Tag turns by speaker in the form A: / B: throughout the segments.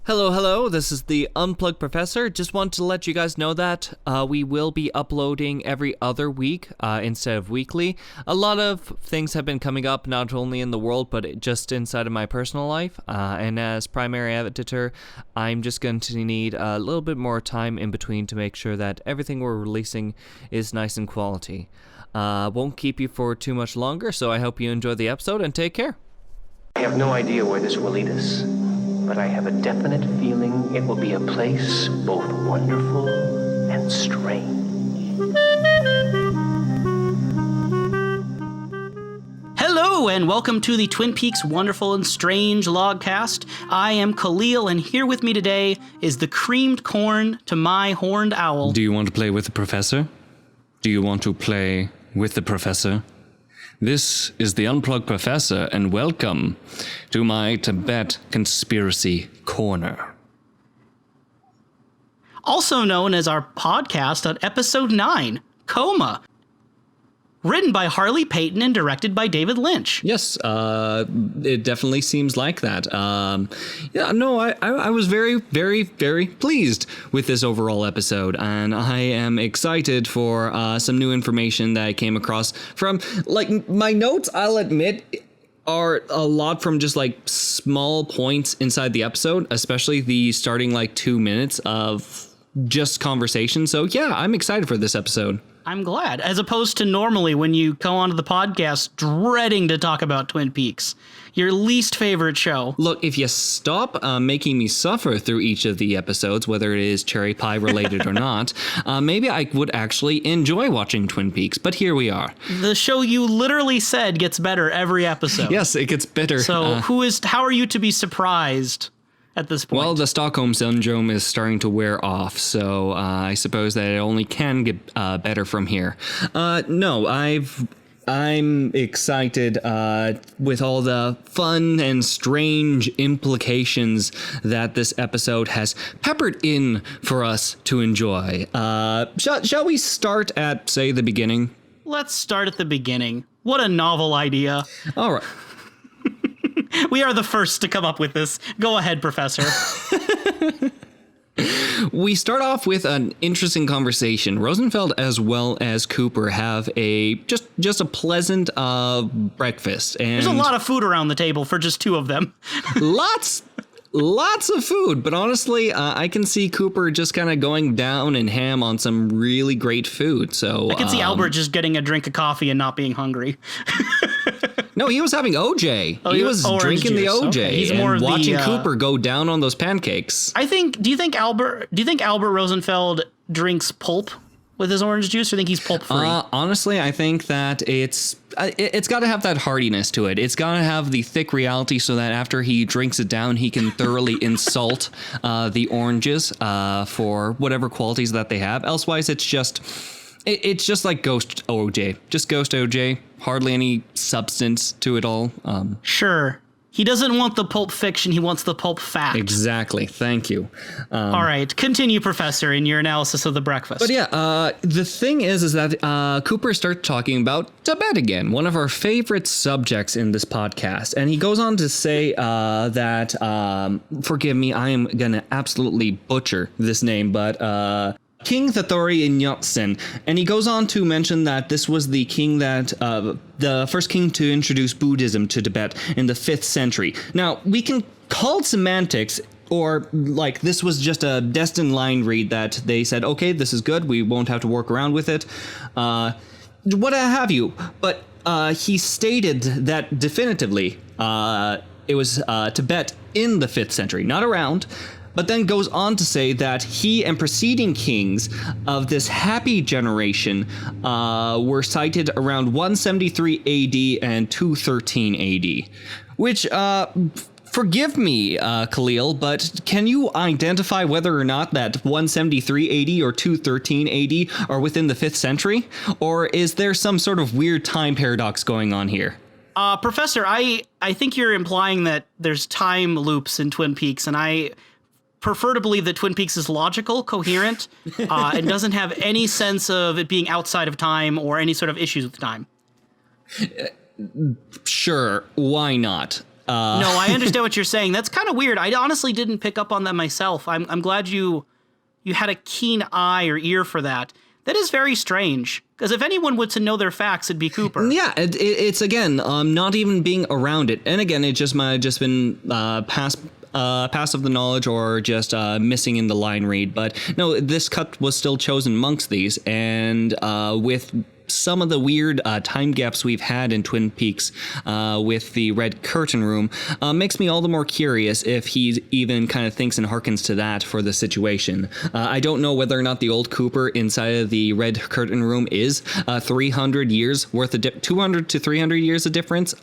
A: Hello, this is the Unplugged Professor. Just want to let you guys know that we will be uploading every other week instead of weekly. A lot of things have been coming up, not only in the world, but just inside of my personal life. And as primary editor, I'm just going to need a little bit more time in between to make sure that everything we're releasing is nice and quality. Won't keep you for too much longer, so I hope you enjoy the episode and take care.
B: I have no idea where this will lead us, but I have a definite feeling it will be a place both wonderful and strange.
C: Hello, and welcome to the Twin Peaks Wonderful and Strange Logcast. I am Kalil, and here with me today is the creamed corn to my horned owl.
A: Do you want to play with the professor? Do you want to play with the professor? This is the Unplugged Professor, and welcome to my Tibet Conspiracy Corner.
C: Also known as our podcast on Episode 9, Coma. Written by Harley Payton and directed by David Lynch.
A: Yes, it definitely seems like that. I was very, very, very pleased with this overall episode, and I am excited for some new information that I came across from, my notes, I'll admit, are a lot from just, small points inside the episode, especially the starting, 2 minutes of just conversation. So, yeah, I'm excited for this episode.
C: I'm glad, as opposed to normally when you go onto the podcast dreading to talk about Twin Peaks, your least favorite show.
A: Look, if you stop making me suffer through each of the episodes, whether it is cherry pie related or not, maybe I would actually enjoy watching Twin Peaks, but here we are.
C: The show you literally said gets better every episode.
A: Yes, it gets better.
C: So how are you to be surprised at this point?
A: Well, the Stockholm Syndrome is starting to wear off, so I suppose that it only can get better from here. I'm excited with all the fun and strange implications that this episode has peppered in for us to enjoy. Shall we start at, say, the beginning?
C: Let's start at the beginning. What a novel idea.
A: All right.
C: We are the first to come up with this. Go ahead, Professor.
A: We start off with an interesting conversation. Rosenfeld as well as Cooper have a just a pleasant breakfast. And
C: there's a lot of food around the table for just two of them.
A: Lots of food, but honestly, I can see Cooper just kind of going down and ham on some really great food. So
C: I can see Albert just getting a drink of coffee and not being hungry.
A: No, he was having OJ. He was drinking the OJ. Okay. He's more and watching Cooper go down on those pancakes.
C: Do you think Albert Rosenfeld drinks pulp with his orange juice, or think he's pulp free?
A: Honestly, I think that it's got to have that hardiness to it. It's got to have the thick reality so that after he drinks it down, he can thoroughly insult the oranges for whatever qualities that they have. Elsewise, it's just like Ghost OJ. Just Ghost OJ. Hardly any substance to it all.
C: Sure. He doesn't want the pulp fiction. He wants the pulp fact.
A: Exactly. Thank you.
C: All right. Continue, Professor, in your analysis of the breakfast.
A: But yeah, the thing is that Cooper starts talking about Tibet again, one of our favorite subjects in this podcast. And he goes on to say that, forgive me, I am going to absolutely butcher this name, but King Thathori Inyotsen, and he goes on to mention that this was the king that the first king to introduce Buddhism to Tibet in the 5th century. Now, we can call it semantics, or this was just a destined line read that they said, okay, this is good, we won't have to work around with it, what have you. But he stated that definitively it was Tibet in the 5th century, not around. But then goes on to say that he and preceding kings of this happy generation were cited around 173 AD and 213 AD. Which, forgive me, Kalil, but can you identify whether or not that 173 AD or 213 AD are within the 5th century? Or is there some sort of weird time paradox going on here?
C: Professor, I think you're implying that there's time loops in Twin Peaks, and I prefer to believe that Twin Peaks is logical, coherent, and doesn't have any sense of it being outside of time or any sort of issues with time.
A: Sure, why not?
C: No, I understand what you're saying. That's kind of weird. I honestly didn't pick up on that myself. I'm glad you had a keen eye or ear for that. That is very strange, because if anyone would to know their facts, it'd be Cooper.
A: Yeah, it's again, not even being around it. And again, it just might have just been passive the knowledge or just missing in the line read. But no, this cut was still chosen amongst these. And with some of the weird time gaps we've had in Twin Peaks with the red curtain room makes me all the more curious if he even kind of thinks and harkens to that for the situation. I don't know whether or not the old Cooper inside of the red curtain room is 300 years worth of 200 to 300 years of difference.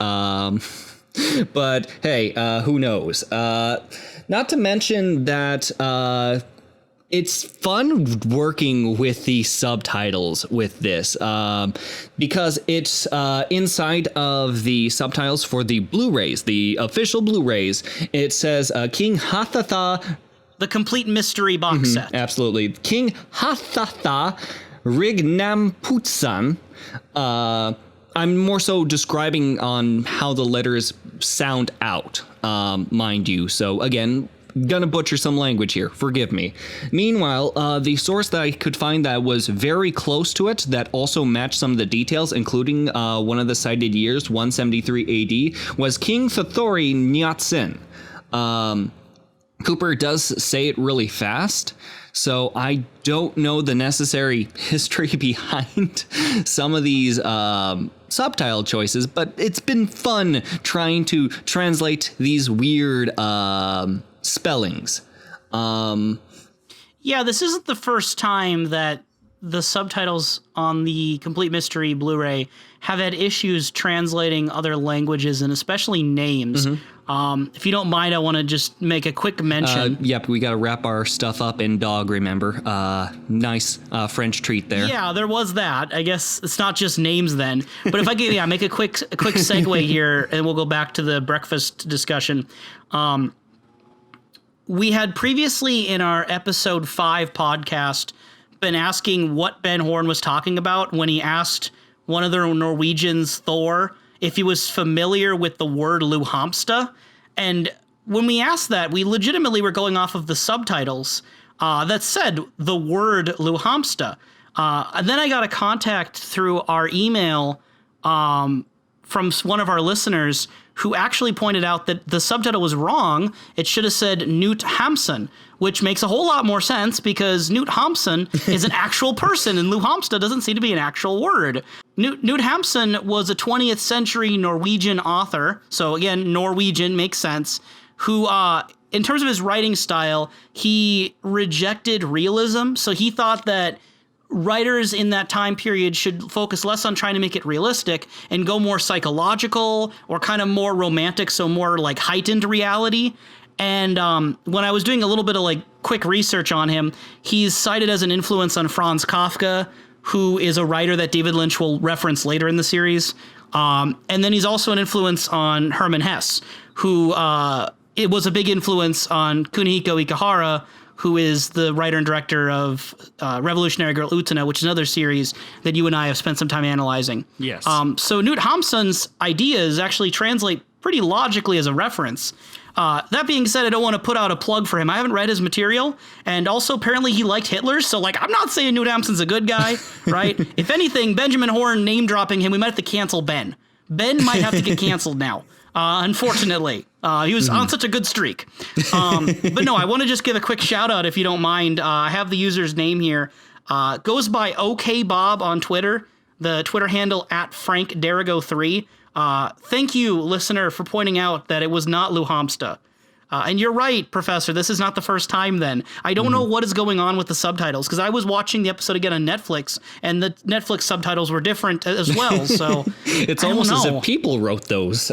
A: But hey, who knows? Not to mention that it's fun working with the subtitles with this because it's inside of the subtitles for the Blu-rays, the official Blu-rays. It says King Hathatha.
C: The complete mystery box set.
A: Absolutely. King Hathatha Rignamputsan. I'm more so describing on how the letters sound out, mind you. So again, gonna butcher some language here, forgive me. Meanwhile, the source that I could find that was very close to it, that also matched some of the details, including one of the cited years, 173 AD, was King Thothori Nyatsin. Cooper does say it really fast, so I don't know the necessary history behind some of these subtitle choices, but it's been fun trying to translate these weird spellings.
C: Yeah, this isn't the first time that the subtitles on the Complete Mystery Blu-ray have had issues translating other languages and especially names. If you don't mind, I want to just make a quick mention.
A: Yep, we got to wrap our stuff up in dog, remember? Nice French treat there.
C: Yeah, there was that. I guess it's not just names then. But if I could, make a quick segue here, and we'll go back to the breakfast discussion. We had previously in our episode 5 podcast been asking what Ben Horn was talking about when he asked one of the Norwegians, Thor, if he was familiar with the word Luhamsta. And when we asked that, we legitimately were going off of the subtitles that said the word Luhamsta. And then I got a contact through our email from one of our listeners who actually pointed out that the subtitle was wrong. It should have said Newt Hampson, which makes a whole lot more sense because Newt Hampson is an actual person and Luhamsta doesn't seem to be an actual word. Newt Hampson was a 20th century Norwegian author. So again, Norwegian makes sense, who, in terms of his writing style, he rejected realism. So he thought that writers in that time period should focus less on trying to make it realistic and go more psychological or kind of more romantic, so more like heightened reality. And when I was doing a little bit of like quick research on him, he's cited as an influence on Franz Kafka, who is a writer that David Lynch will reference later in the series. And then he's also an influence on Hermann Hesse, who it was a big influence on Kunihiko Ikehara, who is the writer and director of Revolutionary Girl Utena, which is another series that you and I have spent some time analyzing.
A: Yes.
C: So Newt Hampson's ideas actually translate pretty logically as a reference. That being said, I don't want to put out a plug for him. I haven't read his material, and also apparently he liked Hitler, so like I'm not saying Newt Hampson's a good guy, right? If anything, Benjamin Horn name dropping him, we might have to cancel Ben. Ben might have to get canceled now. Unfortunately, he was on such a good streak. But no, I want to just give a quick shout out if you don't mind. I have the user's name here. Goes by OK Bob on Twitter. The Twitter handle @FrankDerigo3. Thank you, listener, for pointing out that it was not Luhamsta. And you're right, Professor. This is not the first time then. I don't know what is going on with the subtitles because I was watching the episode again on Netflix and the Netflix subtitles were different as well. So
A: it's almost as if people wrote those.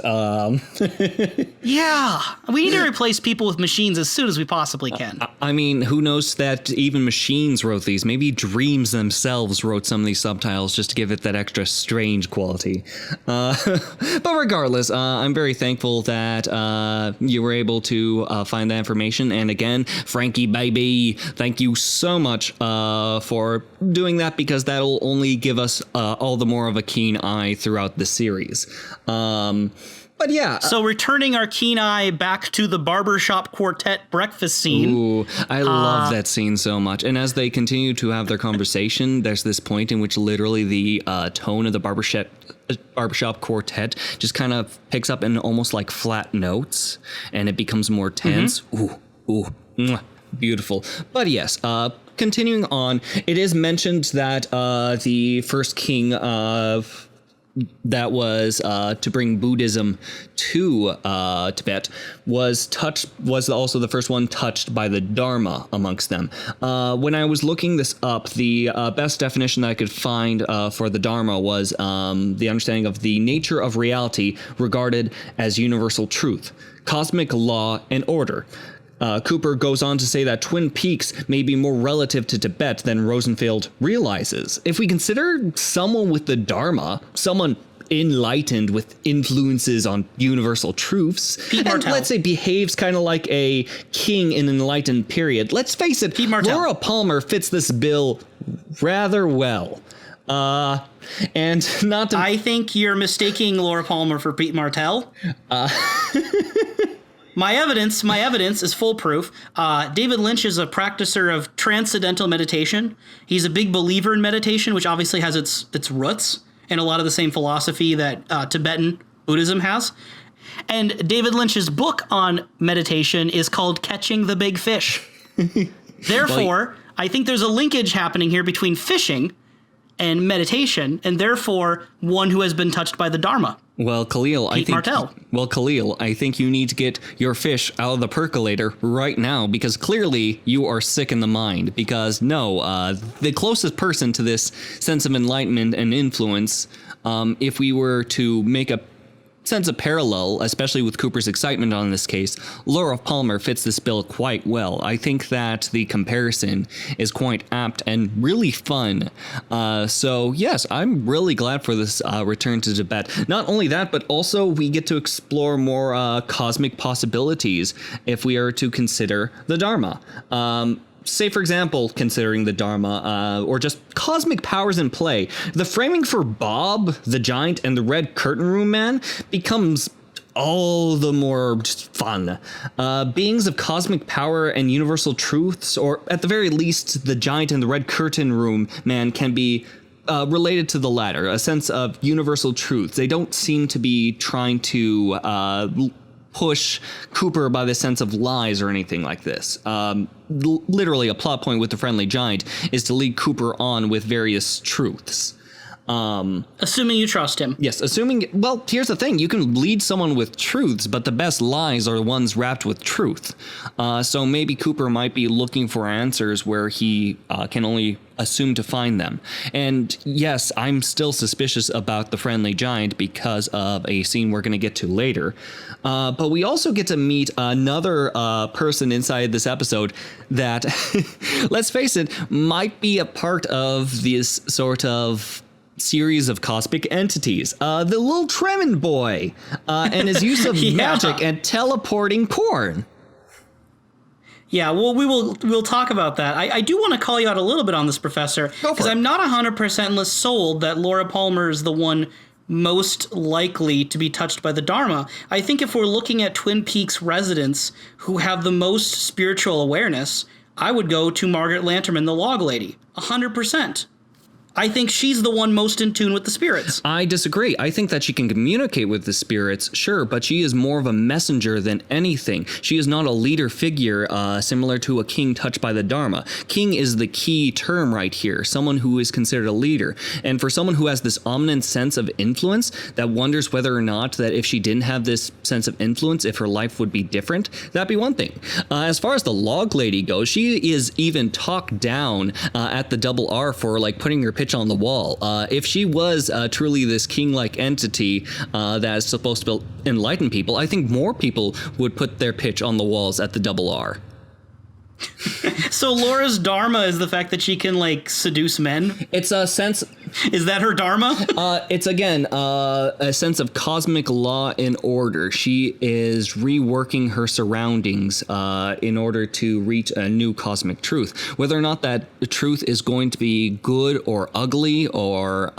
C: Yeah, we need to replace people with machines as soon as we possibly can.
A: I mean, who knows that even machines wrote these? Maybe Dreams themselves wrote some of these subtitles just to give it that extra strange quality. But regardless, I'm very thankful that you were able to find that information. And again, Frankie baby, thank you so much for doing that because that'll only give us all the more of a keen eye throughout the series. But yeah.
C: So returning our keen eye back to the barbershop quartet breakfast scene.
A: Ooh, I love that scene so much. And as they continue to have their conversation, there's this point in which literally the tone of the barbershop quartet just kind of picks up in almost like flat notes, and it becomes more tense. Ooh, mwah, beautiful. But yes, continuing on, it is mentioned that the first king of that was to bring Buddhism to Tibet was also the first one touched by the Dharma amongst them. When I was looking this up, the best definition that I could find for the Dharma was the understanding of the nature of reality regarded as universal truth, cosmic law, and order. Cooper goes on to say that Twin Peaks may be more relative to Tibet than Rosenfeld realizes. If we consider someone with the Dharma, someone enlightened with influences on universal truths, and let's say behaves kind of like a king in an enlightened period, let's face it, Laura Palmer fits this bill rather well. And not to...
C: I think you're mistaking Laura Palmer for Pete Martell. My evidence is foolproof. David Lynch is a practicer of transcendental meditation. He's a big believer in meditation, which obviously has its roots in a lot of the same philosophy that Tibetan Buddhism has. And David Lynch's book on meditation is called Catching the Big Fish. Therefore, I think there's a linkage happening here between fishing and meditation, and therefore one who has been touched by the Dharma.
A: Well, Kalil, I think you need to get your fish out of the percolator right now, because clearly you are sick in the mind. Because the closest person to this sense of enlightenment and influence, if we were to make a sense of parallel, especially with Cooper's excitement on this case, Laura Palmer fits this bill quite well. I think that the comparison is quite apt and really fun. So yes, I'm really glad for this return to Tibet. Not only that, but also we get to explore more cosmic possibilities if we are to consider the Dharma. Say, for example, considering the Dharma, or just cosmic powers in play, the framing for Bob, the Giant, and the Red Curtain Room Man becomes all the more just fun. Beings of cosmic power and universal truths, or at the very least, the Giant and the Red Curtain Room Man can be related to the latter, a sense of universal truths. They don't seem to be trying to push Cooper by the sense of lies or anything like this. Literally, a plot point with the Friendly Giant is to lead Cooper on with various truths.
C: Assuming you trust him.
A: Yes, well, here's the thing. You can lead someone with truths, but the best lies are the ones wrapped with truth. So maybe Cooper might be looking for answers where he can only assume to find them. And yes, I'm still suspicious about the Friendly Giant because of a scene we're going to get to later. But we also get to meet another person inside this episode that, let's face it, might be a part of this sort of series of cosmic entities. The little Tremend boy and his use of magic and teleporting corn.
C: Yeah, well, we'll talk about that. I do want to call you out a little bit on this, Professor, because I'm not 100% sold that Laura Palmer is the one most likely to be touched by the Dharma. I think if we're looking at Twin Peaks residents who have the most spiritual awareness, I would go to Margaret Lanterman, the log lady, 100%. I think she's the one most in tune with the spirits.
A: I disagree. I think that she can communicate with the spirits, sure, but she is more of a messenger than anything. She is not a leader figure similar to a king touched by the Dharma. King is the key term right here, someone who is considered a leader. And for someone who has this omniscient sense of influence that wonders whether or not that if she didn't have this sense of influence, if her life would be different, that'd be one thing. As far as the log lady goes, she is even talked down at the Double R for like putting her pitch on the wall. If she was truly this king-like entity that is supposed to enlighten people, I think more people would put their pitch on the walls at the Double R.
C: So Laura's dharma is the fact that she can like seduce men.
A: It's a sense.
C: Is that her dharma?
A: It's again a sense of cosmic law and order. She is reworking her surroundings in order to reach a new cosmic truth. Whether or not that truth is going to be good or ugly or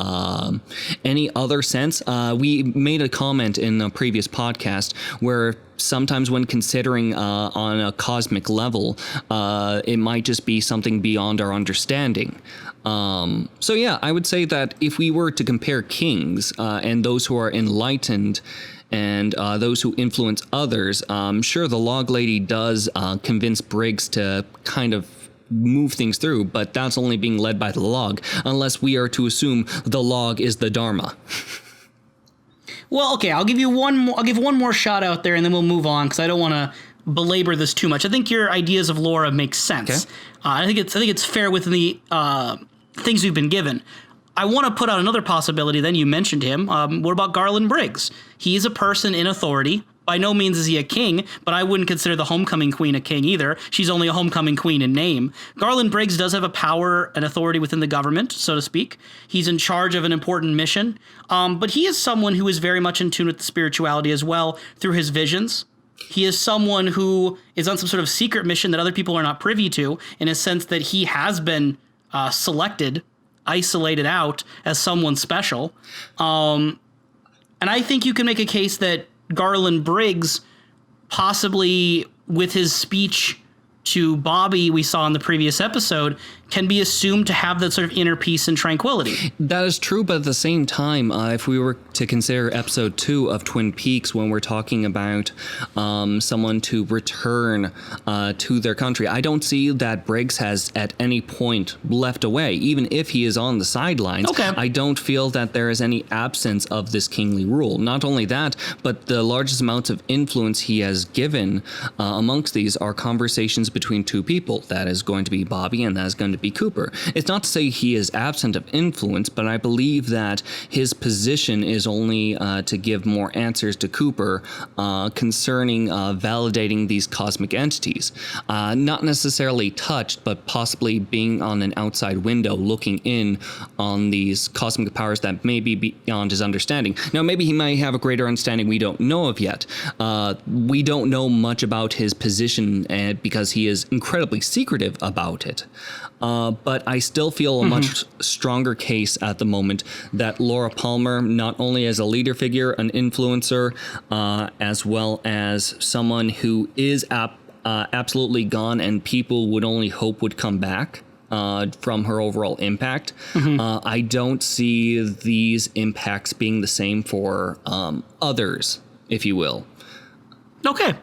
A: any other sense, we made a comment in a previous podcast where sometimes when considering on a cosmic level, it might just be something beyond our understanding. So yeah, I would say that if we were to compare kings and those who are enlightened and those who influence others, sure, the Log Lady does convince Briggs to kind of move things through, but that's only being led by the log, unless we are to assume the log is the Dharma.
C: Well, okay, I'll give one more shot out there, and then we'll move on because I don't want to belabor this too much. I think your ideas of Laura make sense. Okay. I think it's fair within the things we've been given. I want to put out another possibility. Then you mentioned him. What about Garland Briggs? He's a person in authority. By no means is he a king, but I wouldn't consider the Homecoming Queen a king either. She's only a Homecoming Queen in name. Garland Briggs does have a power and authority within the government, so to speak. He's in charge of an important mission, but he is someone who is very much in tune with the spirituality as well through his visions. He is someone who is on some sort of secret mission that other people are not privy to, in a sense that he has been selected, isolated out as someone special. And I think you can make a case that Garland Briggs, possibly with his speech to Bobby we saw in the previous episode, can be assumed to have that sort of inner peace and tranquility.
A: That is true, but at the same time, if we were to consider episode 2 of Twin Peaks, when we're talking about someone to return to their country, I don't see that Briggs has at any point left away, even if he is on the sidelines.
C: Okay.
A: I don't feel that there is any absence of this kingly rule. Not only that, but the largest amounts of influence he has given amongst these are conversations between two people. That is going to be Bobby, and that is going to be Cooper. It's not to say he is absent of influence, but I believe that his position is only to give more answers to Cooper concerning validating these cosmic entities. Not necessarily touched, but possibly being on an outside window looking in on these cosmic powers that may be beyond his understanding. Now, maybe he might have a greater understanding we don't know of yet. We don't know much about his position because he is incredibly secretive about it. But I still feel a much stronger case at the moment that Laura Palmer, not only as a leader figure, an influencer, as well as someone who is absolutely gone and people would only hope would come back from her overall impact. I don't see these impacts being the same for others, if you will.
C: Okay.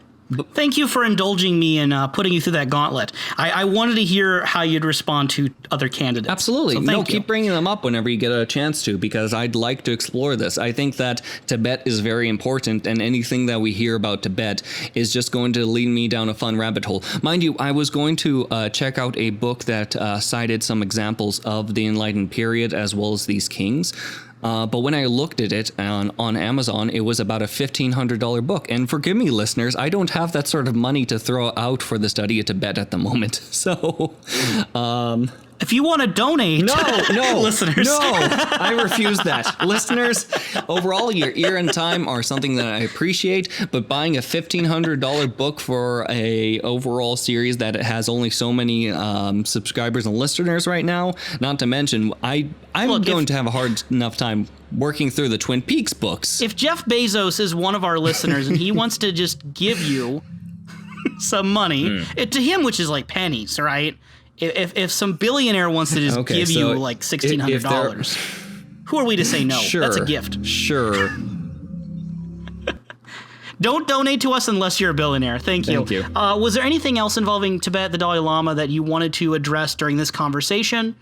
C: Thank you for indulging me and putting you through that gauntlet. I wanted to hear how you'd respond to other candidates.
A: Absolutely.
C: So
A: keep bringing them up whenever you get a chance to, because I'd like to explore this. I think that Tibet is very important, and anything that we hear about Tibet is just going to lead me down a fun rabbit hole. Mind you, I was going to check out a book that cited some examples of the Enlightened period as well as these kings. But when I looked at it on Amazon, it was about a $1,500 book. And forgive me, listeners, I don't have that sort of money to throw out for the study of Tibet at the moment. So,
C: if you want to donate,
A: no,
C: listeners,
A: no, I refuse that. Listeners, overall, your ear and time are something that I appreciate, but buying a $1,500 book for a overall series that has only so many subscribers and listeners right now, not to mention, I'm going to have a hard enough time working through the Twin Peaks books.
C: If Jeff Bezos is one of our listeners and he wants to just give you some money, to him, which is like pennies, right? If some billionaire wants to just give you like $1,600, who are we to say no?
A: Sure,
C: that's a gift.
A: Sure.
C: Don't donate to us unless you're a billionaire. Thank you. Was there anything else involving Tibet, the Dalai Lama, that you wanted to address during this conversation?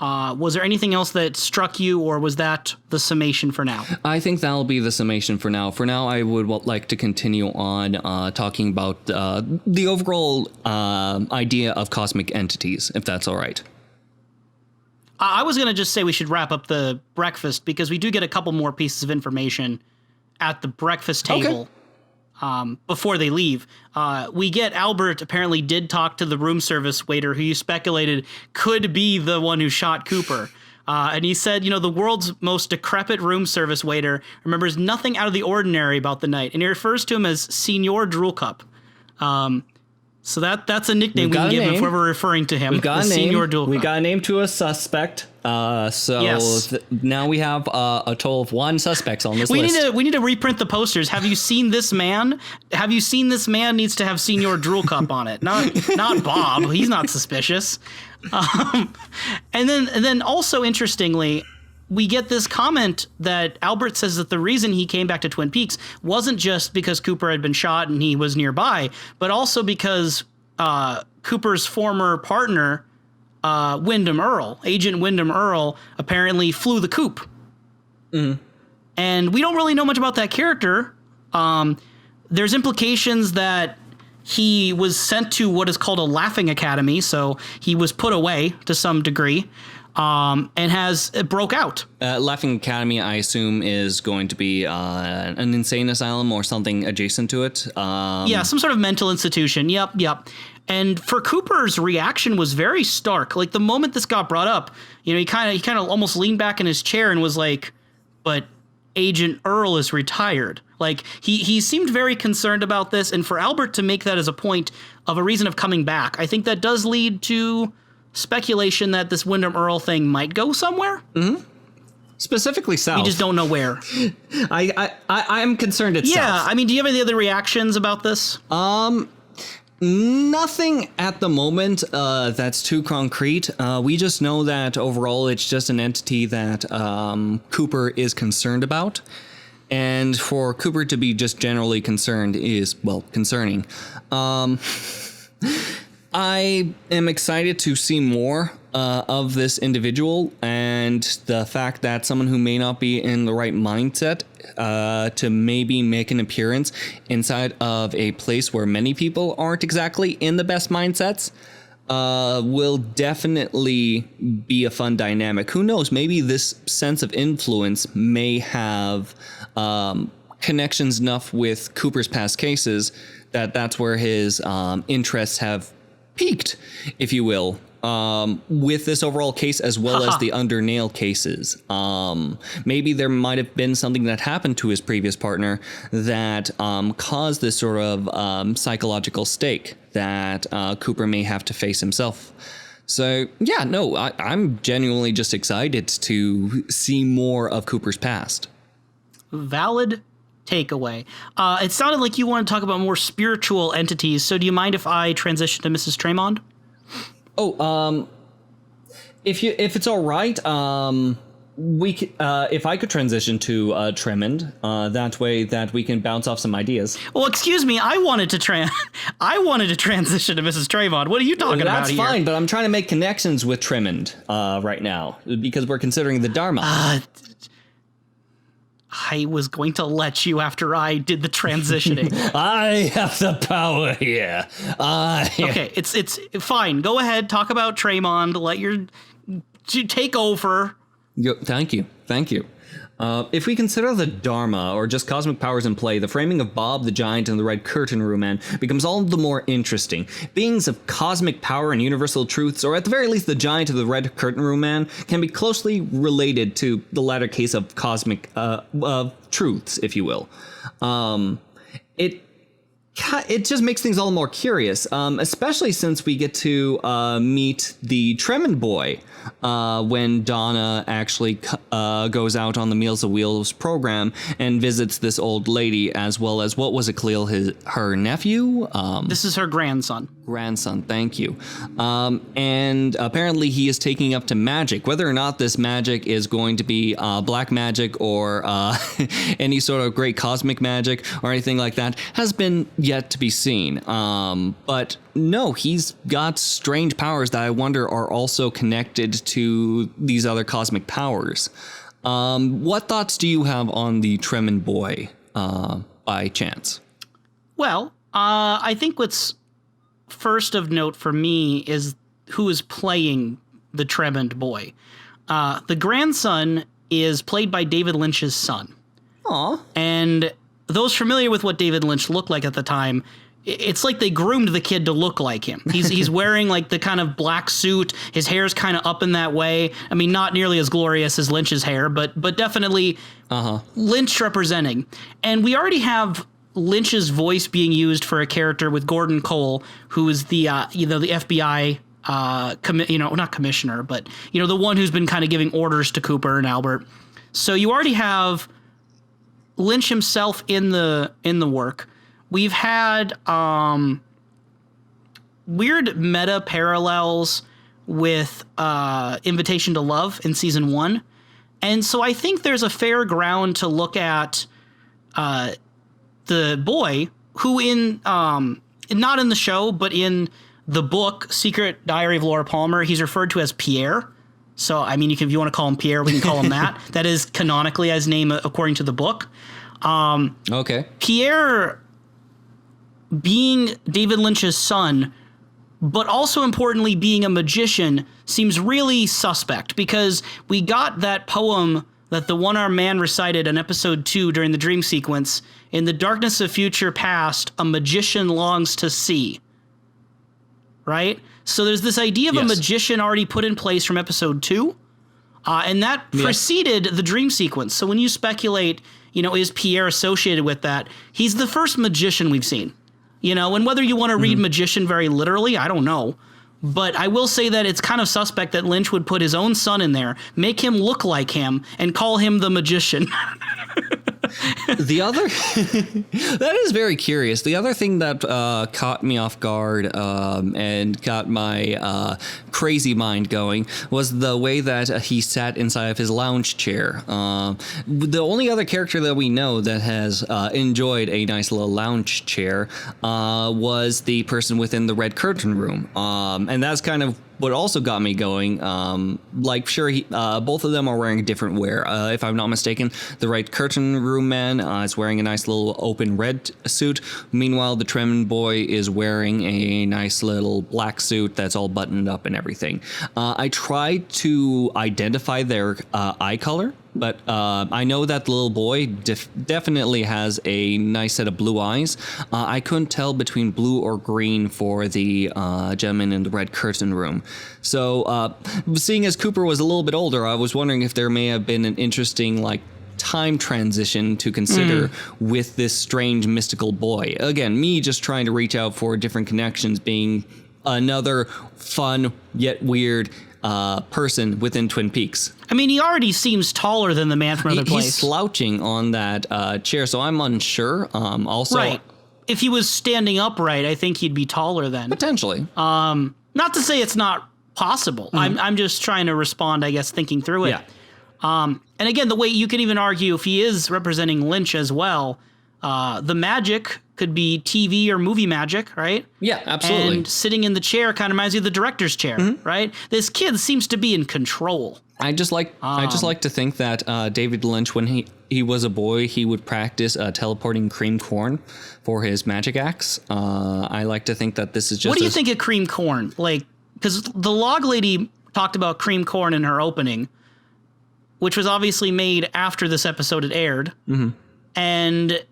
C: Was there anything else that struck you, or was that the summation for now? I
A: think that'll be the summation for now. For now, I would like to continue on talking about the overall idea of cosmic entities, if that's all right.
C: I was going to just say we should wrap up the breakfast because we do get a couple more pieces of information at the breakfast table. before they leave. We get Albert apparently did talk to the room service waiter who you speculated could be the one who shot Cooper. And he said, the world's most decrepit room service waiter remembers nothing out of the ordinary about the night. And he refers to him as Senor Drool Cup. So that's a nickname we can give him if we're ever referring to him.
A: We got a name.
C: Senor Drool Cup.
A: We got a name to a suspect.
C: Yes.
A: Now we have a total of 1 suspect on this list.
C: We need to reprint the posters. Have you seen this man? Have you seen this man needs to have Senor Drool Cup on it. Not Bob. He's not suspicious. And then also interestingly, we get this comment that Albert says that the reason he came back to Twin Peaks wasn't just because Cooper had been shot and he was nearby, but also because Cooper's former partner, Agent Wyndham Earl, apparently flew the coop. Mm-hmm. And we don't really know much about that character. There's implications that he was sent to what is called a laughing academy, so he was put away to some degree, and broke out.
A: Laughing Academy, I assume, is going to be an insane asylum or something adjacent to it.
C: Yeah, some sort of mental institution. Yep. And for Cooper's reaction was very stark. Like the moment this got brought up, he kind of almost leaned back in his chair and was like, "But Agent Earl is retired." Like he seemed very concerned about this, and for Albert to make that as a point of a reason of coming back, I think that does lead to speculation that this Wyndham Earl thing might go somewhere.
A: Mm-hmm. Specifically south.
C: We just don't know where.
A: I'm concerned it's south.
C: Yeah, I mean, do you have any other reactions about this?
A: Nothing at the moment that's too concrete. We just know that overall it's just an entity that Cooper is concerned about. And for Cooper to be just generally concerned is, well, concerning. I am excited to see more of this individual, and the fact that someone who may not be in the right mindset to maybe make an appearance inside of a place where many people aren't exactly in the best mindsets will definitely be a fun dynamic. Who knows? Maybe this sense of influence may have connections enough with Cooper's past cases that's where his interests have peaked, if you will, with this overall case as well as the Undernail cases. Maybe there might have been something that happened to his previous partner that caused this sort of psychological stake that Cooper may have to face himself. So, yeah, no, I'm genuinely just excited to see more of Cooper's past.
C: Valid takeaway. It sounded like you want to talk about more spiritual entities, so do you mind if I transition to Mrs. Tremond?
A: If it's all right, if I could transition to Tremond, that way that we can bounce off some ideas.
C: Well, excuse me, I wanted to transition to Mrs. Tremond. What are you talking about here?
A: That's fine, but I'm trying to make connections with Tremond right now because we're considering the Dharma.
C: I was going to let you after I did the transitioning.
A: I have the power here.
C: Okay, it's fine. Go ahead, talk about Tremond. Take over.
A: Thank you. If we consider the Dharma, or just cosmic powers in play, the framing of Bob the Giant and the Red Curtain Room Man becomes all the more interesting. Beings of cosmic power and universal truths, or at the very least the Giant of the Red Curtain Room Man, can be closely related to the latter case of cosmic truths, if you will. It just makes things all the more curious, especially since we get to meet the Tremond boy when Donna actually goes out on the Meals on Wheels program and visits this old lady, as well as, what was it, Kalil, her nephew?
C: This is her grandson.
A: Thank you. And apparently he is taking up to magic. Whether or not this magic is going to be black magic or any sort of great cosmic magic or anything like that has been yet to be seen. But no, he's got strange powers that I wonder are also connected to these other cosmic powers. What thoughts do you have on the Tremond boy by chance?
C: Well, I think what's first of note for me is who is playing the Tremond boy. The grandson is played by David Lynch's son.
A: Aww.
C: And those familiar with what David Lynch looked like at the time, it's like they groomed the kid to look like him. He's wearing like the kind of black suit. His hair's kind of up in that way. I mean, not nearly as glorious as Lynch's hair, but definitely Lynch representing. And we already have Lynch's voice being used for a character with Gordon Cole, who is the the FBI not commissioner, but the one who's been kind of giving orders to Cooper and Albert. So you already have Lynch himself in the work. We've had weird meta parallels with Invitation to Love in season 1. And so I think there's a fair ground to look at the boy who not in the show, but in the book Secret Diary of Laura Palmer, he's referred to as Pierre. So, I mean, if you want to call him Pierre, we can call him that. That is canonically his name according to the book.
A: Okay.
C: Pierre being David Lynch's son, but also importantly being a magician, seems really suspect because we got that poem that the one-armed man recited in episode 2 during the dream sequence. In the darkness of future past, a magician longs to see. Right? So there's this idea of a magician already put in place from episode 2. And that preceded the dream sequence. So when you speculate, is Pierre associated with that? He's the first magician we've seen. And whether you want to read magician very literally, I don't know. But I will say that it's kind of suspect that Lynch would put his own son in there, make him look like him, and call him the magician.
A: The other that is very curious. The other thing that caught me off guard and got my crazy mind going was the way that he sat inside of his lounge chair. The only other character that we know that has enjoyed a nice little lounge chair was the person within the red curtain room, and that's kind of what also got me going. Both of them are wearing different wear. If I'm not mistaken, the right curtain room man is wearing a nice little open red suit. Meanwhile, the trim boy is wearing a nice little black suit that's all buttoned up and everything. I tried to identify their eye color, but I know that the little boy definitely has a nice set of blue eyes. I couldn't tell between blue or green for the gentleman in the red curtain room. So seeing as Cooper was a little bit older, I was wondering if there may have been an interesting time transition to consider with this strange mystical boy. Again, me just trying to reach out for different connections, being another fun yet weird person within Twin Peaks.
C: I mean, he already seems taller than the man from Another Place.
A: He's slouching on that chair, so I'm unsure. Also,
C: right. If he was standing upright, I think he'd be taller then.
A: Potentially.
C: Not to say it's not possible. I'm just trying to respond, I guess, thinking through it.
A: Yeah.
C: And again, the way you could even argue if he is representing Lynch as well, the magic could be TV or movie magic, right?
A: Yeah, absolutely.
C: And sitting in the chair kind of reminds you of the director's chair, right? This kid seems to be in control.
A: I just like to think that David Lynch, when he was a boy, he would practice teleporting cream corn for his magic acts. I like to think that this is just.
C: What do you think of cream corn? Because the log lady talked about cream corn in her opening, which was obviously made after this episode had aired, and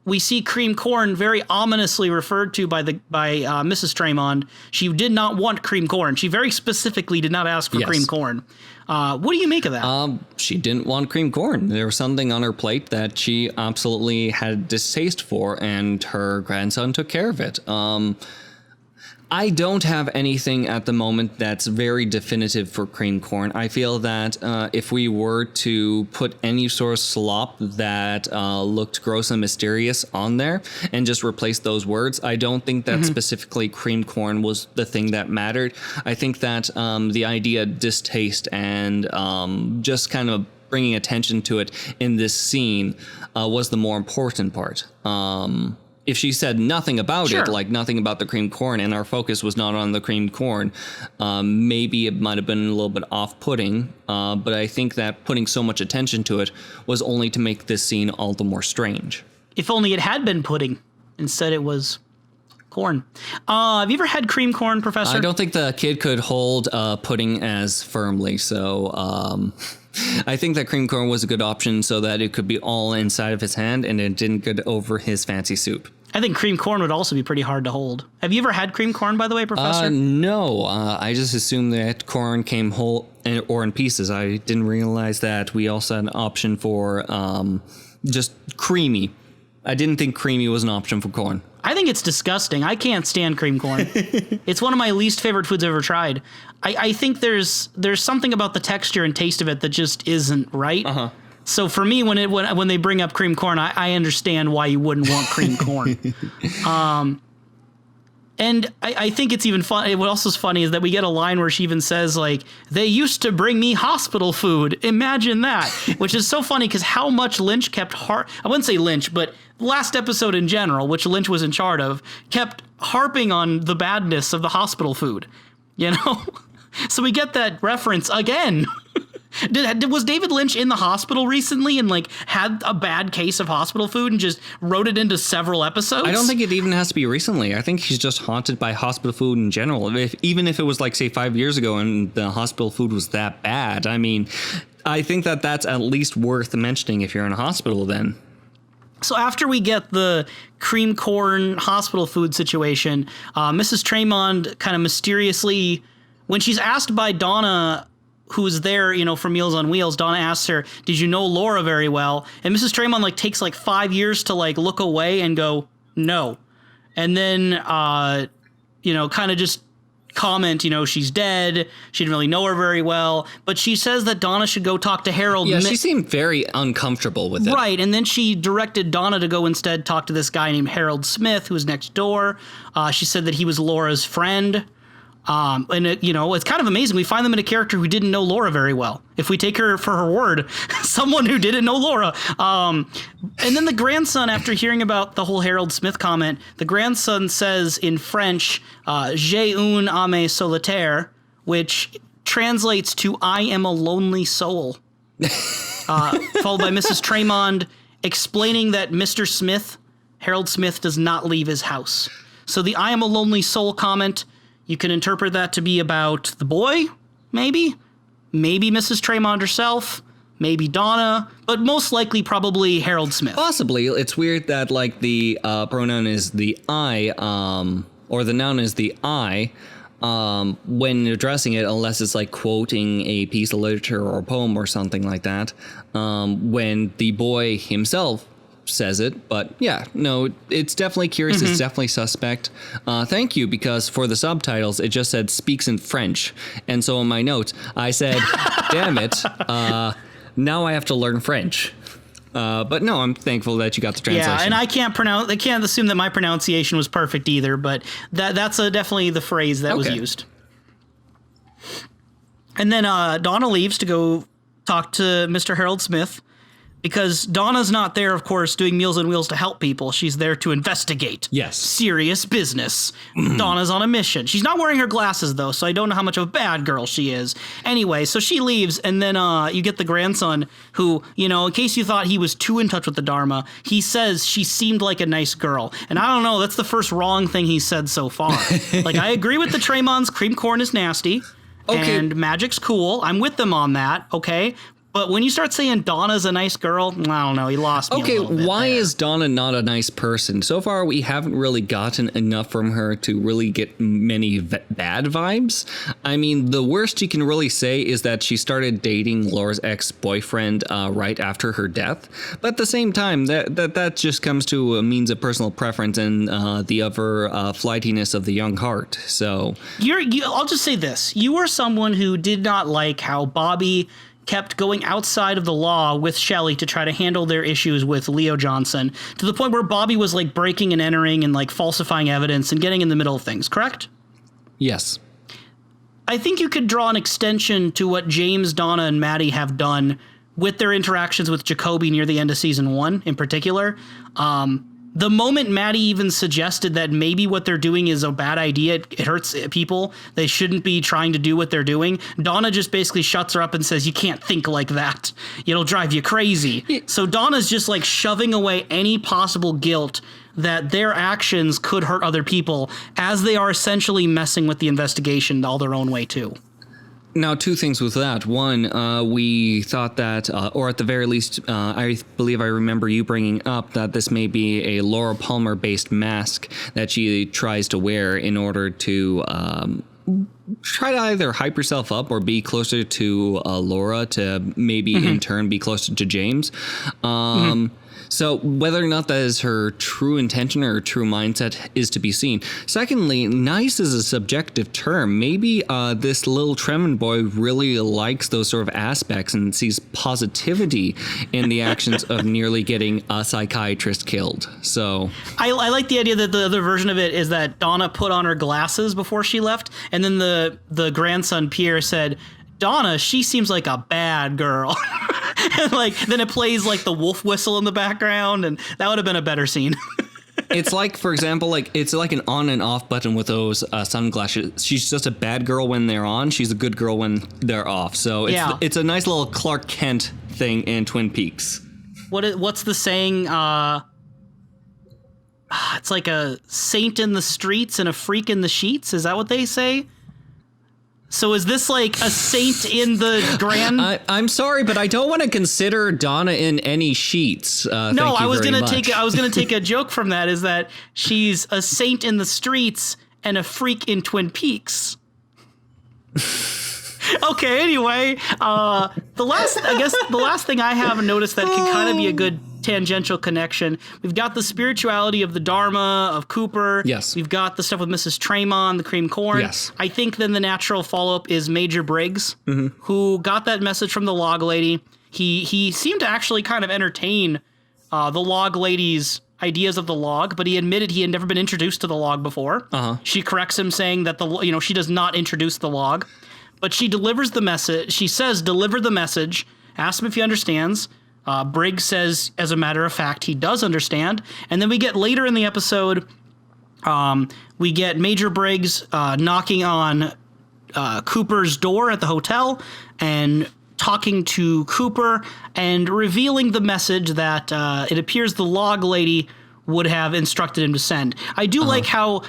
C: we see cream corn very ominously referred to by Mrs. Tremond. She did not want cream corn. She very specifically did not ask for cream corn. What do you make of that?
A: She didn't want cream corn. There was something on her plate that she absolutely had distaste for, and her grandson took care of it. I don't have anything at the moment that's very definitive for cream corn. I feel that if we were to put any sort of slop that looked gross and mysterious on there and just replace those words, I don't think that specifically cream corn was the thing that mattered. I think that the idea of distaste and just kind of bringing attention to it in this scene was the more important part. If she said nothing about it, like nothing about the cream corn, and our focus was not on the cream corn, maybe it might have been a little bit off-putting, but I think that putting so much attention to it was only to make this scene all the more strange.
C: If only it had been pudding. Instead it was corn. Have you ever had cream corn, Professor?
A: I don't think the kid could hold pudding as firmly, so I think that cream corn was a good option so that it could be all inside of his hand and it didn't get over his fancy soup.
C: I think cream corn would also be pretty hard to hold. Have you ever had cream corn, by the way, Professor?
A: No. I just assumed that corn came whole or in pieces. I didn't realize that we also had an option for just creamy. I didn't think creamy was an option for corn.
C: I think it's disgusting. I can't stand cream corn. It's one of my least favorite foods I've ever tried. I think there's something about the texture and taste of it that just isn't right. Uh-huh. So for me, when they bring up cream corn, I understand why you wouldn't want cream corn. And I think it's even fun. What else is funny is that we get a line where she even says, like, they used to bring me hospital food. Imagine that, which is so funny because how much Lynch kept I wouldn't say Lynch, but last episode in general, which Lynch was in charge of, kept harping on the badness of the hospital food, you know? So we get that reference again. Was David Lynch in the hospital recently and like had a bad case of hospital food and just wrote it into several episodes?
A: I don't think it even has to be recently. I think he's just haunted by hospital food in general. Even if it was like, say, 5 years ago and the hospital food was that bad. I mean, I think that that's at least worth mentioning if you're in a hospital then.
C: So after we get the cream corn hospital food situation, Mrs. Tremond kind of mysteriously, when she's asked by Donna, who's there, you know, for Meals on Wheels, Donna asks her, did you know Laura very well? And Mrs. Tremond like takes like 5 years to like look away and go, no. And then, you know, kind of just comment, you know, she's dead. She didn't really know her very well. But she says that Donna should go talk to Harold.
A: Yeah, she seemed very uncomfortable with it.
C: Right. And then she directed Donna to go instead talk to this guy named Harold Smith, who was next door. She said that he was Laura's friend. And it, you know, it's kind of amazing. We find them in a character who didn't know Laura very well. If we take her for her word, someone who didn't know Laura. And then the grandson, after hearing about the whole Harold Smith comment, the grandson says in French, "J'ai une âme solitaire," which translates to "I am a lonely soul." Followed by Mrs. Tremond explaining that Mr. Smith, Harold Smith, does not leave his house. So the "I am a lonely soul" comment, you can interpret that to be about the boy, maybe Mrs. Tremond herself, maybe Donna, but most likely probably Harold Smith.
A: Possibly. It's weird that like the pronoun is the I, or the noun is the I, when addressing it, unless it's like quoting a piece of literature or a poem or something like that, when the boy himself says it. But yeah, no, it's definitely curious. Mm-hmm. It's definitely suspect. Thank you, because for the subtitles it just said speaks in French, and so in my notes I said damn it, now I have to learn French. But no, I'm thankful that you got the translation.
C: Yeah, and I can't assume that my pronunciation was perfect either, but that's definitely the phrase that was used. And then Donna leaves to go talk to Mr. Harold Smith, because Donna's not there, of course, doing Meals on Wheels to help people. She's there to investigate.
A: Yes.
C: Serious business. Donna's on a mission. She's not wearing her glasses, though, so I don't know how much of a bad girl she is. Anyway, so she leaves, and then you get the grandson who, you know, in case you thought he was too in touch with the Dharma, he says she seemed like a nice girl. And I don't know, that's the first wrong thing he said so far. Like, I agree with the Tremonds, cream corn is nasty. Okay. And magic's cool. I'm with them on that, okay? But when you start saying Donna's a nice girl, I don't know, you lost me a little bit.
A: Why
C: there.
A: is Donna not a nice person? So far, we haven't really gotten enough from her to really get many bad vibes. I mean, the worst you can really say is that she started dating Laura's ex-boyfriend right after her death. But at the same time, that just comes to a means of personal preference and the other flightiness of the young heart. So
C: I'll just say this. You were someone who did not like how Bobby kept going outside of the law with Shelley to try to handle their issues with Leo Johnson, to the point where Bobby was like breaking and entering and like falsifying evidence and getting in the middle of things, correct?
A: Yes.
C: I think you could draw an extension to what James, Donna, and Maddie have done with their interactions with Jacoby near the end of season 1 in particular. The moment Maddie even suggested that maybe what they're doing is a bad idea, it hurts people, they shouldn't be trying to do what they're doing, Donna just basically shuts her up and says, you can't think like that. It'll drive you crazy. Yeah. So Donna's just like shoving away any possible guilt that their actions could hurt other people, as they are essentially messing with the investigation all their own way too.
A: Now, two things with that. One, we thought that, or at the very least, I believe I remember you bringing up that this may be a Laura Palmer-based mask that she tries to wear in order to try to either hype herself up or be closer to Laura to maybe in turn be closer to James. So whether or not that is her true intention or her true mindset is to be seen. Secondly, nice is a subjective term. Maybe this little Tremon boy really likes those sort of aspects and sees positivity in the actions of nearly getting a psychiatrist killed. So
C: I like the idea that the other version of it is that Donna put on her glasses before she left, and then the grandson Pierre said, Donna, she seems like a bad girl. And like then it plays like the wolf whistle in the background, and that would have been a better scene.
A: It's like, for example, like it's like an on and off button with those sunglasses. She's just a bad girl when they're on. She's a good girl when they're off. So it's a nice little Clark Kent thing in Twin Peaks.
C: What's the saying? It's like a saint in the streets and a freak in the sheets. Is that what they say? So is this like a saint in the grand?
A: I'm sorry, but I don't want to consider Donna in any sheets.
C: No, I was gonna take a joke from that. Is that she's a saint in the streets and a freak in Twin Peaks? Okay. Anyway, the last thing I have noticed that can kind of be a good tangential connection. We've got the spirituality of the Dharma of Cooper.
A: Yes.
C: We've got the stuff with Mrs. Tremon, the cream corn.
A: Yes.
C: I think then the natural follow-up is Major Briggs, who got that message from the log lady. He seemed to actually kind of entertain the log lady's ideas of the log, but he admitted he had never been introduced to the log before. She corrects him saying that she does not introduce the log, but she delivers the message. She says, deliver the message. Ask him if he understands. Briggs says, as a matter of fact, he does understand. And then we get later in the episode, we get Major Briggs knocking on Cooper's door at the hotel and talking to Cooper and revealing the message that it appears the log lady would have instructed him to send. I do like how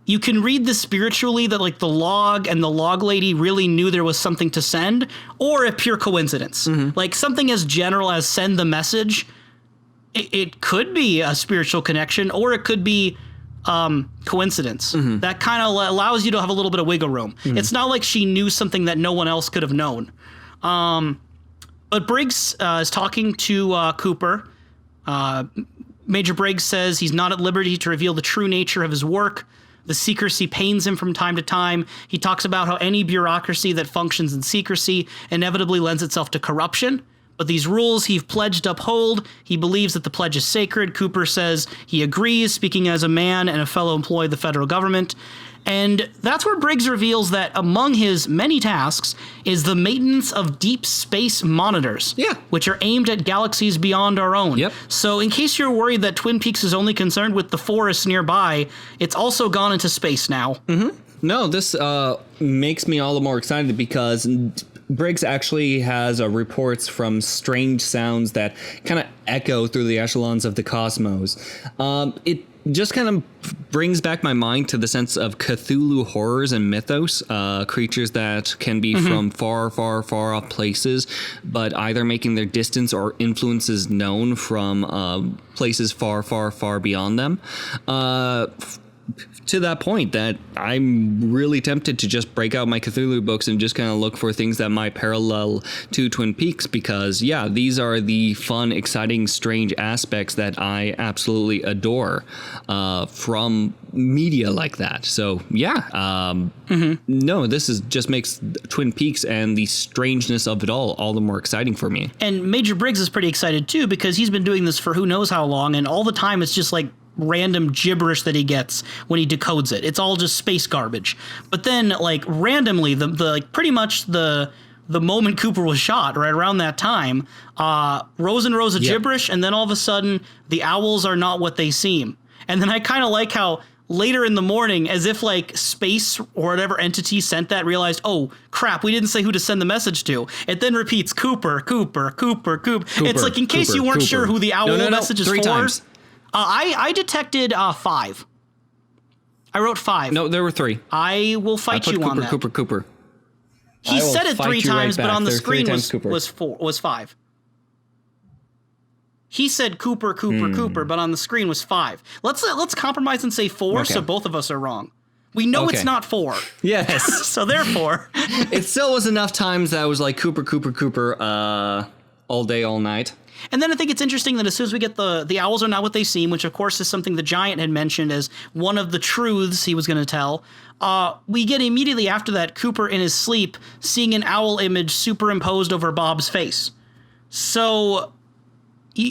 C: you can read this spiritually, that like the log and the log lady really knew there was something to send, or a pure coincidence. Like something as general as send the message, it could be a spiritual connection, or it could be coincidence. That kind of allows you to have a little bit of wiggle room. It's not like she knew something that no one else could have known. But Briggs is talking to Cooper. Major Briggs says he's not at liberty to reveal the true nature of his work. The secrecy pains him from time to time. He talks about how any bureaucracy that functions in secrecy inevitably lends itself to corruption. But these rules he've pledged to uphold. He believes that the pledge is sacred. Cooper says he agrees, speaking as a man and a fellow employee of the federal government. And that's where Briggs reveals that among his many tasks is the maintenance of deep space monitors, which are aimed at galaxies beyond our own. So in case you're worried that Twin Peaks is only concerned with the forests nearby, it's also gone into space now.
A: No, this makes me all the more excited because Briggs actually has reports from strange sounds that kind of echo through the echelons of the cosmos. It just kind of brings back my mind to the sense of Cthulhu horrors and mythos, creatures that can be from far, far, far off places, but either making their distance or influences known from places far, far, far beyond them. To that point that I'm really tempted to just break out my Cthulhu books and just kind of look for things that might parallel to Twin Peaks, because these are the fun, exciting, strange aspects that I absolutely adore from media like that. So no, this is just makes Twin Peaks and the strangeness of it all the more exciting for me.
C: And Major Briggs is pretty excited too, because he's been doing this for who knows how long, and all the time it's just like random gibberish that he gets when he decodes it. It's all just space garbage. But then like randomly, the like pretty much the moment Cooper was shot, right around that time, rows and rows of gibberish, and then all of a sudden the owls are not what they seem. And then I kind of like how later in the morning, as if like space or whatever entity sent that realized, oh crap, we didn't say who to send the message to. It then repeats Cooper, Cooper, Cooper, Cooper. It's like in case you weren't sure who the owl message is
A: 3
C: for.
A: times.
C: I detected 5. I wrote 5.
A: No, there were 3.
C: I will fight you on that.
A: Cooper.
C: He said it 3 times, but on the screen was 5. He said Cooper, Cooper, but on the screen was 5. Let's compromise and say 4, so both of us are wrong. We know it's not 4.
A: Yes.
C: So therefore,
A: it still was enough times that I was like Cooper, all day, all night.
C: And then I think it's interesting that as soon as we get the owls are not what they seem, which of course is something the Giant had mentioned as one of the truths he was going to tell, we get immediately after that Cooper in his sleep seeing an owl image superimposed over Bob's face. So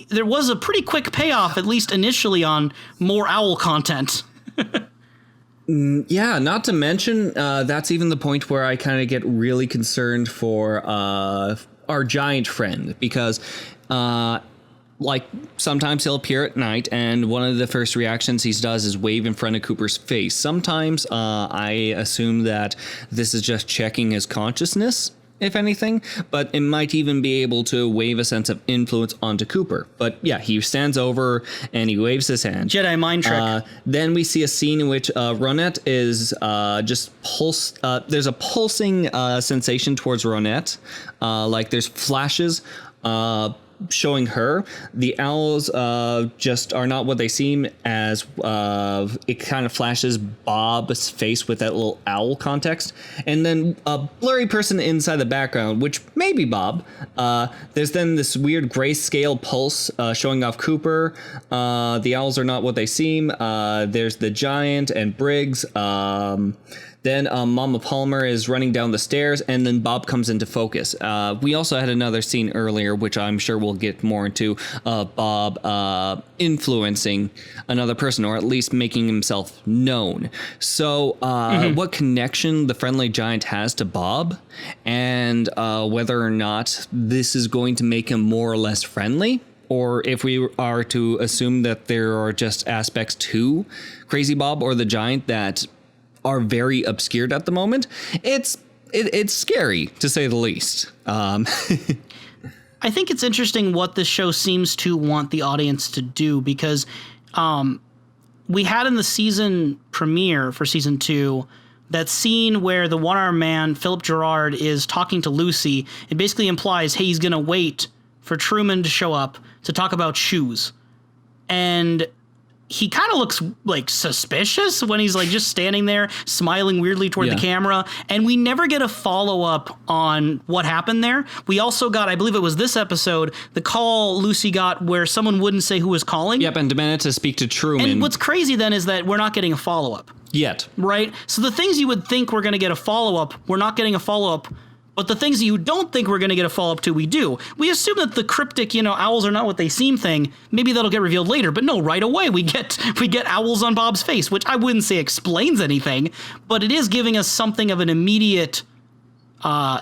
C: there was a pretty quick payoff, at least initially, on more owl content.
A: Yeah, not to mention, that's even the point where I kind of get really concerned for our giant friend, because like sometimes he'll appear at night and one of the first reactions he does is wave in front of Cooper's face. Sometimes I assume that this is just checking his consciousness, if anything, but it might even be able to wave a sense of influence onto Cooper. But yeah, he stands over and he waves his hand.
C: Jedi mind trick.
A: Then we see a scene in which Ronette is just there's a pulsing sensation towards Ronette. Like there's flashes showing her. The owls just are not what they seem, as it kind of flashes Bob's face with that little owl context, and then a blurry person inside the background, which may be Bob. There's then this weird grayscale pulse showing off Cooper. The owls are not what they seem. There's the Giant and Briggs. Then Mama Palmer is running down the stairs, and then Bob comes into focus. We also had another scene earlier, which I'm sure we'll get more into, Bob influencing another person, or at least making himself known. So what connection the friendly giant has to Bob, and whether or not this is going to make him more or less friendly, or if we are to assume that there are just aspects to Crazy Bob or the Giant that are very obscured at the moment. It's scary, to say the least. I
C: think it's interesting what this show seems to want the audience to do, because we had in the season premiere for season 2 that scene where the one-armed man, Philip Gerard, is talking to Lucy. It basically implies, hey, he's going to wait for Truman to show up to talk about shoes. And he kind of looks like suspicious when he's like just standing there smiling weirdly toward the camera. And we never get a follow up on what happened there. We also got, I believe it was this episode, the call Lucy got where someone wouldn't say who was calling.
A: Yep. And demanded to speak to Truman.
C: And what's crazy then is that we're not getting a follow up
A: yet.
C: Right. So the things you would think we're going to get a follow up, we're not getting a follow up. But the things that you don't think we're going to get a follow-up to, we do. We assume that the cryptic, owls are not what they seem thing, maybe that'll get revealed later. But no, right away we get owls on Bob's face, which I wouldn't say explains anything, but it is giving us something of an immediate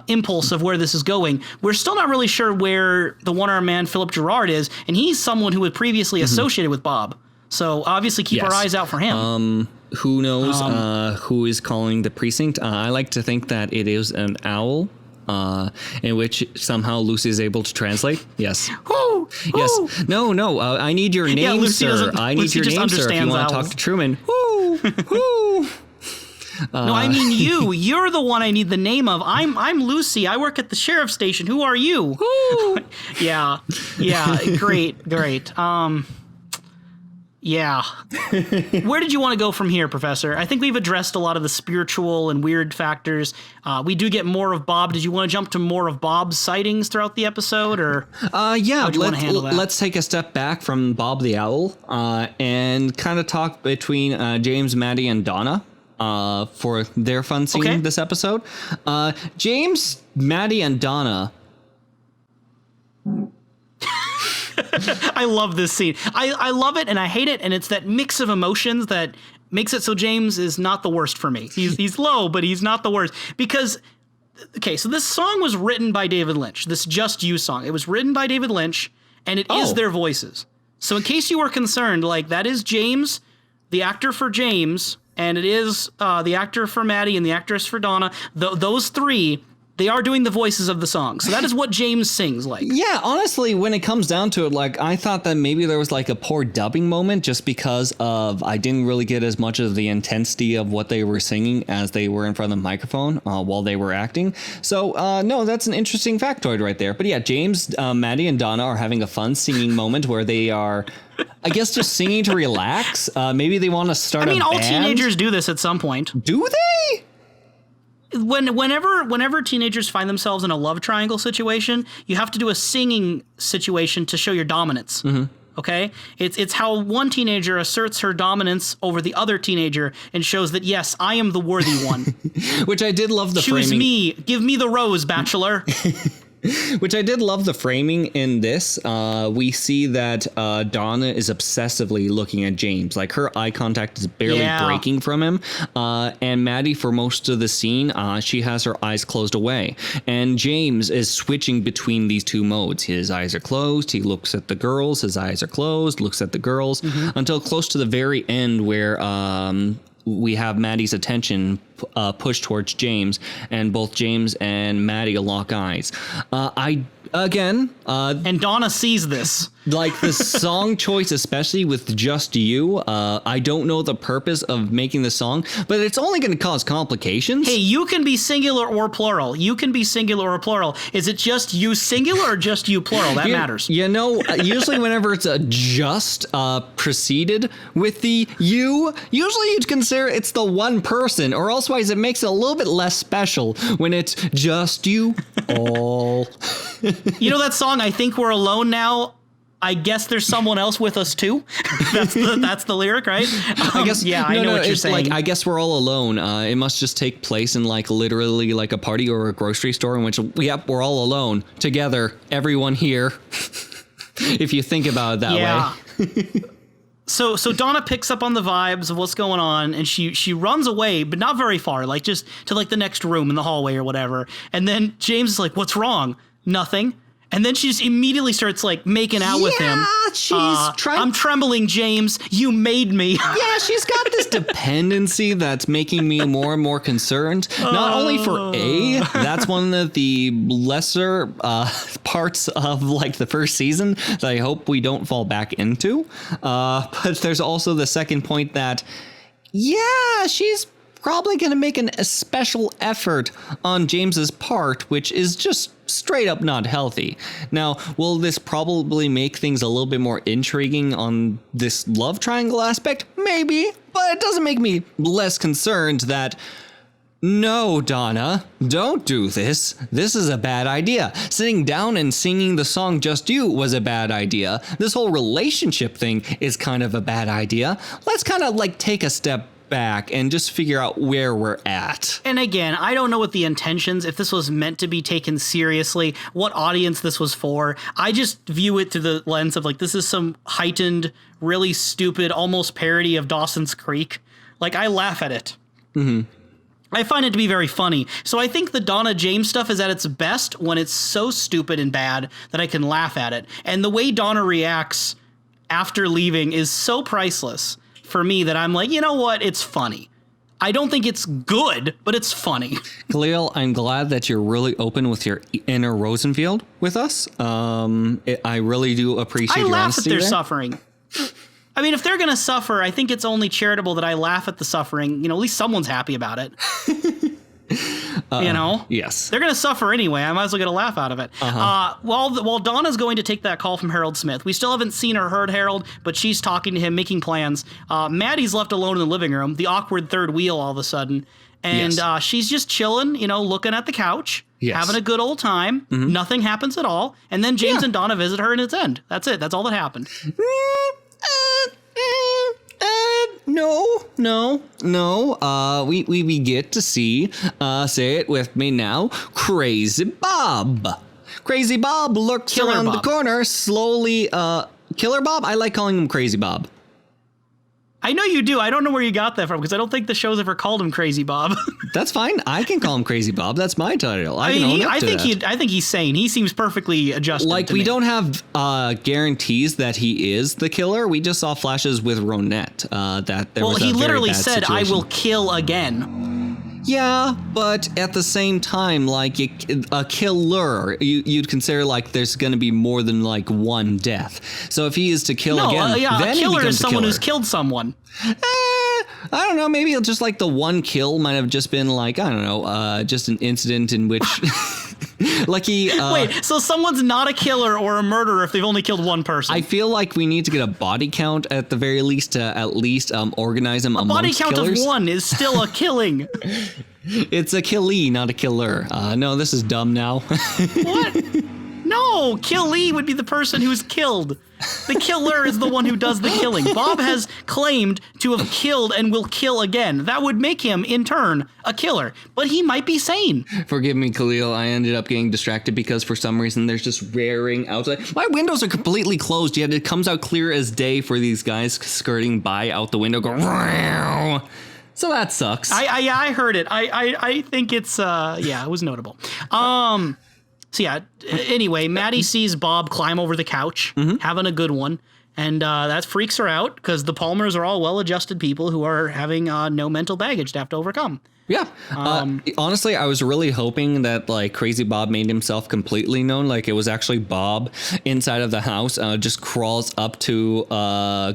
C: impulse of where this is going. We're still not really sure where the one-armed man, Philip Gerard, is, and he's someone who was previously associated with Bob. So obviously keep our eyes out for him.
A: Who knows who is calling the precinct? I like to think that it is an owl. In which somehow Lucy is able to translate. Yes.
C: Woo!
A: Yes. No. I need your name, sir. I need your name, sir. If you want to talk to Truman. Woo! Woo!
C: No, I mean you. You're the one I need the name of. I'm Lucy. I work at the sheriff's station. Who are you?
A: Woo!
C: Yeah. Great. Yeah. Where did you want to go from here, Professor? I think we've addressed a lot of the spiritual and weird factors. We do get more of Bob. Did you want to jump to more of Bob's sightings throughout the episode, or?
A: Yeah. Let's take a step back from Bob the Owl and kind of talk between James, Maddie, and Donna for their fun scene this episode. James, Maddie, and Donna.
C: I love this scene. I love it and I hate it, and it's that mix of emotions that makes it so James is not the worst for me. He's low, but he's not the worst. Because, so this song was written by David Lynch, this Just You song. It was written by David Lynch, and it is their voices. So in case you were concerned, that is James, the actor for James, and it is the actor for Maddie and the actress for Donna. Those three, They are doing the voices of the song. So that is what James sings like.
A: Yeah, honestly, when it comes down to it, like, I thought that maybe there was like a poor dubbing moment just because of I didn't really get as much of the intensity of what they were singing as they were in front of the microphone while they were acting. So, no, that's an interesting factoid right there. But yeah, James, Maddie, and Donna are having a fun singing moment where they are, I guess, just singing to relax. Maybe they want to start a
C: all
A: band.
C: teenagers do this at some point.
A: Do they?
C: Whenever teenagers find themselves in a love triangle situation, you have to do a singing situation to show your dominance. Mm-hmm. Okay? It's how one teenager asserts her dominance over the other teenager and shows that, yes, I am the worthy one.
A: Which I did love the
C: Choose
A: framing.
C: me. Give me the rose, bachelor.
A: Which I did love the framing in this. We see that Donna is obsessively looking at James. Like, her eye contact is barely breaking from him. And Maddie, for most of the scene, she has her eyes closed away. And James is switching between these two modes. His eyes are closed. He looks at the girls. His eyes are closed. Looks at the girls. Mm-hmm. Until close to the very end where we have Maddie's attention pushed towards James, and both James and Maddie lock eyes.
C: And Donna sees this.
A: Like, the song choice, especially with Just You, I don't know the purpose of making the song, but it's only going to cause complications.
C: Hey, you can be singular or plural. Is it just you singular or just you plural? That matters.
A: You know, usually whenever it's a just preceded with the you, usually you'd consider it's the one person, or elsewise it makes it a little bit less special when it's just you all.
C: You know that song, I Think We're Alone Now? I guess there's someone else with us too. That's the lyric, right?
A: I guess.
C: Yeah, I know what you're saying.
A: Like, I guess we're all alone. It must just take place in like literally like a party or a grocery store in which, yep, we're all alone together. Everyone here. If you think about it that way.
C: So Donna picks up on the vibes of what's going on, and she runs away, but not very far, like just to like the next room in the hallway or whatever. And then James is like, "What's wrong?" Nothing. And then she just immediately starts like making out with him.
A: She's trying.
C: I'm trembling, James. You made me.
A: Yeah, she's got this dependency that's making me more and more concerned. Not only for that's one of the lesser parts of like the first season that I hope we don't fall back into. But there's also the second point that, yeah, she's probably going to make a special effort on James's part, which is just straight up not healthy. Now, will this probably make things a little bit more intriguing on this love triangle aspect? Maybe, but it doesn't make me less concerned that, no, Donna, don't do this. This is a bad idea. Sitting down and singing the song Just You was a bad idea. This whole relationship thing is kind of a bad idea. Let's kind of like take a step back and just figure out where we're at.
C: And again, I don't know what the intentions, if this was meant to be taken seriously, what audience this was for. I just view it through the lens of like, this is some heightened, really stupid, almost parody of Dawson's Creek. Like, I laugh at it. Mm-hmm. I find it to be very funny. So I think the Donna James stuff is at its best when it's so stupid and bad that I can laugh at it. And the way Donna reacts after leaving is so priceless for me that I'm like, you know what? It's funny. I don't think it's good, but it's funny.
A: Kalil, I'm glad that you're really open with your inner Rosenfield with us. I really do appreciate your honesty.
C: I laugh at their suffering. I mean, if they're going to suffer, I think it's only charitable that I laugh at the suffering. You know, at least someone's happy about it. You know?
A: Yes.
C: They're going to suffer anyway. I might as well get a laugh out of it. While Donna's going to take that call from Harold Smith, we still haven't seen or heard Harold, but she's talking to him, making plans. Maddie's left alone in the living room, the awkward third wheel all of a sudden. And she's just chilling, you know, looking at the couch, having a good old time. Mm-hmm. Nothing happens at all. And then James and Donna visit her and it's end. That's it. That's all that happened.
A: No. We get to see, say it with me now, Crazy Bob. Crazy Bob lurks around the corner, slowly, Killer Bob? I like calling him Crazy Bob.
C: I know you do. I don't know where you got that from because I don't think the show's ever called him Crazy Bob.
A: That's fine. I can call him Crazy Bob. That's my title. I
C: think he's sane. He seems perfectly adjusted.
A: Like, we don't have guarantees that he is the killer. We just saw flashes with Ronette that there was a
C: he
A: very
C: literally
A: bad
C: said,
A: situation.
C: "I will kill again."
A: Yeah, but at the same time, like a killer, you'd consider like there's going to be more than like one death. So if he is to kill again, then
C: a killer is someone
A: killer.
C: who's killed someone.
A: I don't know. Maybe just like the one kill might have just been like, I don't know, just an incident in which, like he.
C: Wait, so someone's not a killer or a murderer if they've only killed one person.
A: I feel like we need to get a body count at the very least to at least organize them amongst
C: body count
A: killers.
C: of one is still a killing.
A: It's a killee, not a killer. No, this is dumb now.
C: What? No, killee would be the person who's killed. The killer is the one who does the killing. Bob has claimed to have killed and will kill again. That would make him, in turn, a killer. But he might be sane.
A: Forgive me, Kalil. I ended up getting distracted because for some reason there's just raring outside. My windows are completely closed, yet it comes out clear as day for these guys skirting by out the window going, "Meow." So that sucks.
C: I heard it. I think it's, it was notable. So yeah, anyway, Maddie sees Bob climb over the couch, having a good one. And that freaks her out because the Palmers are all well-adjusted people who are having no mental baggage to have to overcome.
A: Yeah. Honestly, I was really hoping that like Crazy Bob made himself completely known. Like it was actually Bob inside of the house, just crawls up to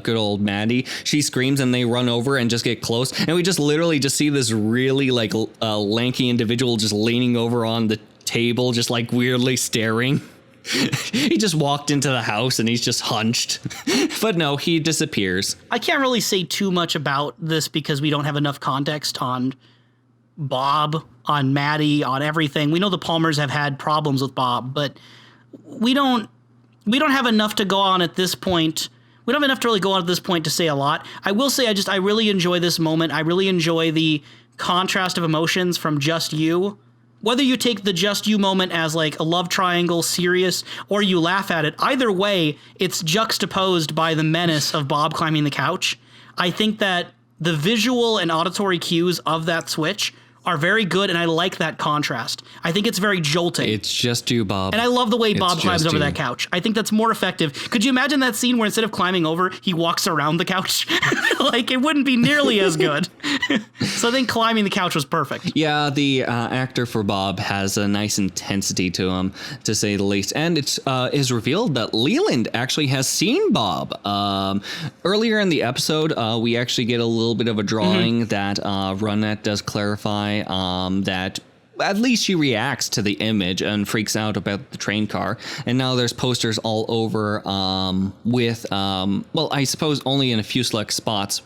A: good old Maddie. She screams and they run over and just get close. And we just literally just see this really like lanky individual just leaning over on the table, just like weirdly staring. He just walked into the house and he's just hunched. But no, he disappears.
C: I can't really say too much about this because we don't have enough context on Bob, on Maddie, on everything. We know the Palmers have had problems with Bob, but we don't have enough to go on at this point. We don't have enough to really go on at this point to say a lot. I will say I really enjoy this moment. I really enjoy the contrast of emotions from Just You. Whether you take the Just You moment as like a love triangle, serious, or you laugh at it, either way, it's juxtaposed by the menace of Bob climbing the couch. I think that the visual and auditory cues of that switch are very good, and I like that contrast. I think it's very jolting.
A: It's just you, Bob.
C: And I love the way
A: It's
C: Bob climbs
A: just
C: over
A: you.
C: that couch. I think that's more effective. Could you imagine that scene where instead of climbing over, he walks around the couch? Like, it wouldn't be nearly as good. So I think climbing the couch was perfect.
A: Yeah, the actor for Bob has a nice intensity to him, to say the least. And it is revealed that Leland actually has seen Bob. Earlier in the episode, we actually get a little bit of a drawing that Ronette does clarify that at least she reacts to the image and freaks out about the train car. And now there's posters all over with, well, I suppose only in a few select spots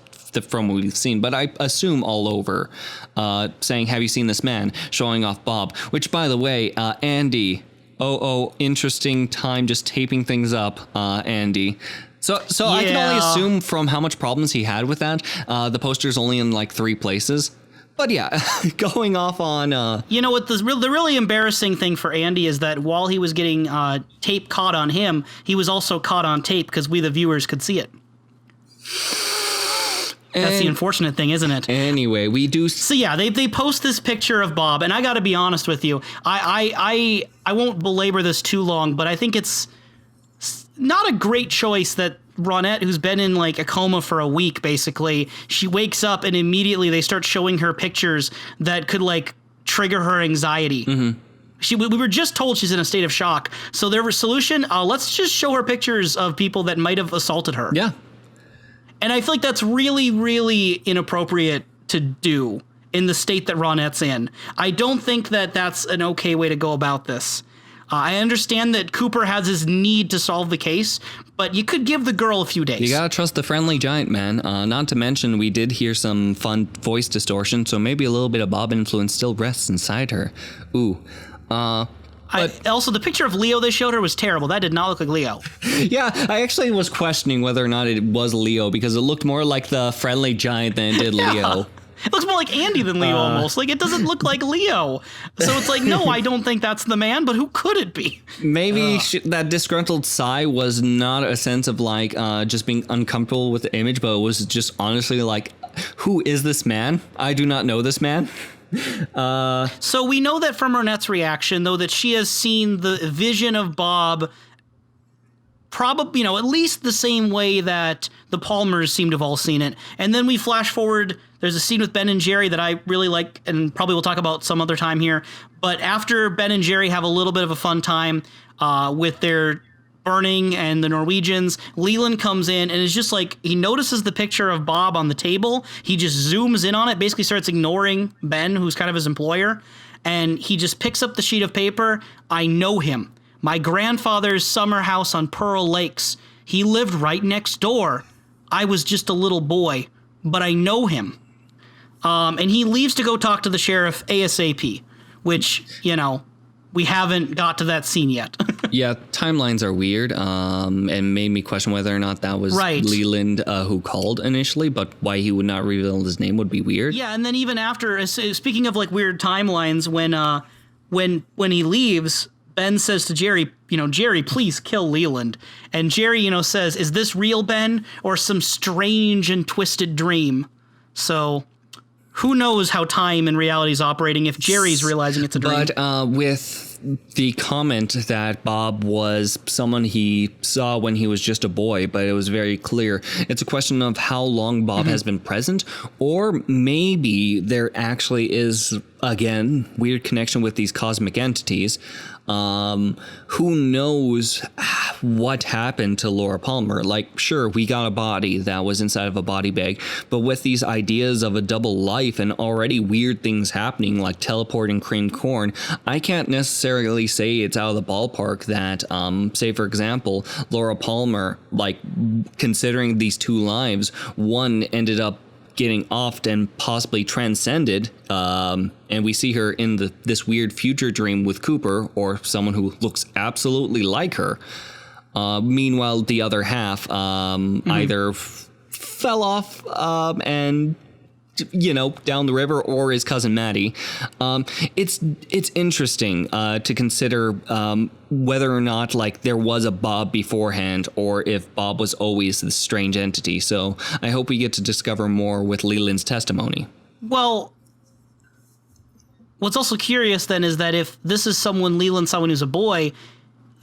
A: from what we've seen, but I assume all over, saying, "Have you seen this man?" showing off Bob, which, by the way, Andy, interesting time just taping things up, Andy. So I can only assume from how much problems he had with that, the poster's only in like 3 places. But yeah, going off on...
C: You know what, the really embarrassing thing for Andy is that while he was getting tape caught on him, he was also caught on tape because we, the viewers, could see it. That's the unfortunate thing, isn't it?
A: Anyway, we do...
C: So yeah, they post this picture of Bob, and I gotta be honest with you, I won't belabor this too long, but I think it's not a great choice that Ronette, who's been in like a coma for a week, basically, she wakes up and immediately they start showing her pictures that could like trigger her anxiety. Mm-hmm. We were just told she's in a state of shock. So their solution, let's just show her pictures of people that might have assaulted her.
A: Yeah.
C: And I feel like that's really, really inappropriate to do in the state that Ronette's in. I don't think that that's an okay way to go about this. I understand that Cooper has his need to solve the case, but you could give the girl a few days.
A: You gotta trust the friendly giant, man. Not to mention, we did hear some fun voice distortion, so maybe a little bit of Bob influence still rests inside her. Ooh.
C: Also, the picture of Leo they showed her was terrible. That did not look like Leo.
A: Yeah, I actually was questioning whether or not it was Leo, because it looked more like the friendly giant than it did Leo.
C: It looks more like Andy than Leo, almost. Like, it doesn't look like Leo. So it's like, no, I don't think that's the man, but who could it be?
A: Maybe that disgruntled sigh was not a sense of, like, just being uncomfortable with the image, but it was just honestly like, who is this man? I do not know this man.
C: So we know that from Ronette's reaction, though, that she has seen the vision of Bob probably, at least the same way that the Palmers seem to have all seen it. And then we flash forward. There's a scene with Ben and Jerry that I really like, and probably we'll talk about some other time here. But after Ben and Jerry have a little bit of a fun time with their burning and the Norwegians, Leland comes in and is just like, he notices the picture of Bob on the table. He just zooms in on it, basically starts ignoring Ben, who's kind of his employer. And he just picks up the sheet of paper. I know him. My grandfather's summer house on Pearl Lakes. He lived right next door. I was just a little boy, but I know him. And he leaves to go talk to the sheriff ASAP, which, we haven't got to that scene yet.
A: Yeah, timelines are weird, and made me question whether or not that was Leland who called initially, but why he would not reveal his name would be weird.
C: Yeah, and then even after, speaking of like weird timelines, when he leaves, Ben says to Jerry, Jerry, please kill Leland. And Jerry, says, is this real, Ben, or some strange and twisted dream? So who knows how time and reality is operating if Jerry's realizing it's a dream.
A: But with the comment that Bob was someone he saw when he was just a boy, but it was very clear, it's a question of how long Bob has been present, or maybe there actually is, again, weird connection with these cosmic entities. Who knows what happened to Laura Palmer? Like, sure, we got a body that was inside of a body bag, but with these ideas of a double life and already weird things happening, like teleporting cream corn, I can't necessarily say it's out of the ballpark that, say, for example, Laura Palmer, like, considering these two lives, one ended up getting offed and possibly transcended, and we see her in this weird future dream with Cooper, or someone who looks absolutely like her. Meanwhile, the other half either fell off and down the river, or his cousin Maddie. It's interesting to consider whether or not like there was a Bob beforehand, or if Bob was always this strange entity. So I hope we get to discover more with Leland's testimony.
C: Well, what's also curious then is that if this is Leland saw when he was a boy,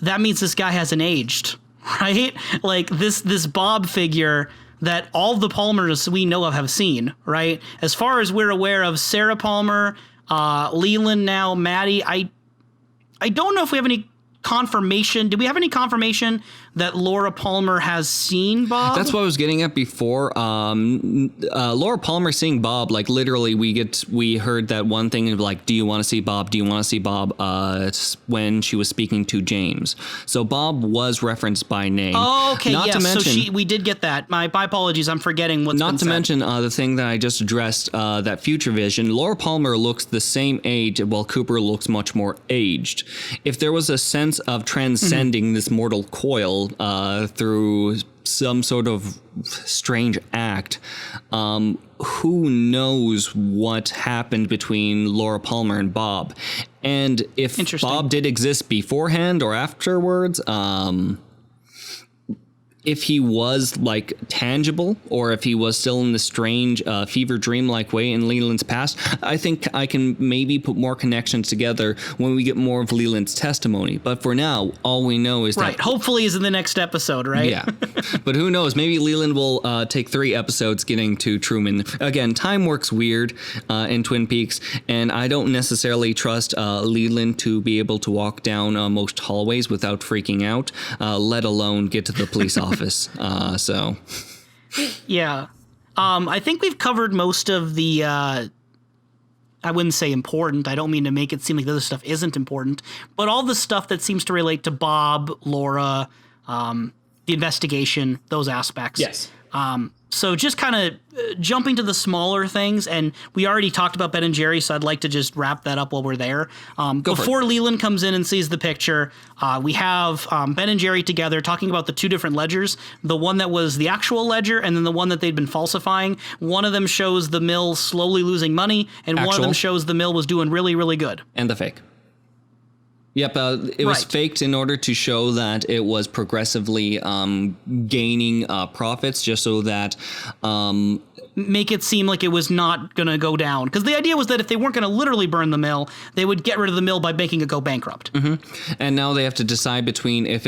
C: that means this guy hasn't aged, right? Like this Bob figure that all the Palmers we know of have seen, right? As far as we're aware of, Sarah Palmer, Leland now, Maddie, I don't know if we have any confirmation. Do we have any confirmation that Laura Palmer has seen Bob?
A: That's what I was getting at before. Laura Palmer seeing Bob, like literally we heard that one thing of like, do you want to see Bob? Do you want to see Bob? When she was speaking to James. So Bob was referenced by name.
C: Oh, okay.
A: Not to mention,
C: so we did get that. My apologies. I'm forgetting what's
A: not
C: been
A: to
C: said.
A: mention the thing that I just addressed, that future vision. Laura Palmer looks the same age, while Cooper looks much more aged. If there was a sense of transcending this mortal coil through some sort of strange act, who knows what happened between Laura Palmer and Bob, and if Bob did exist beforehand or afterwards, if he was like tangible, or if he was still in the strange fever dream-like way in Leland's past. I think I can maybe put more connections together when we get more of Leland's testimony. But for now, all we know is that...
C: Hopefully is in the next episode, right?
A: Yeah. But who knows? Maybe Leland will take 3 episodes getting to Truman. Again, time works weird in Twin Peaks, and I don't necessarily trust Leland to be able to walk down most hallways without freaking out, let alone get to the police office. So
C: yeah, I think we've covered most of the I wouldn't say important, I don't mean to make it seem like the other stuff isn't important, but all the stuff that seems to relate to Bob, Laura, the investigation, those aspects.
A: Yes.
C: So just kind of jumping to the smaller things, and we already talked about Ben and Jerry, so I'd like to just wrap that up while we're there. Before Leland comes in and sees the picture, we have Ben and Jerry together talking about the 2 different ledgers, the one that was the actual ledger and then the one that they'd been falsifying. One of them shows the mill slowly losing money, and one of them shows the mill was doing really, really good.
A: And the fake. Yep, it was
C: Right.
A: faked in order to show that it was progressively gaining profits, just so that
C: Make it seem like it was not going to go down. Because the idea was that if they weren't going to literally burn the mill, they would get rid of the mill by making it go bankrupt.
A: and now they have to decide between if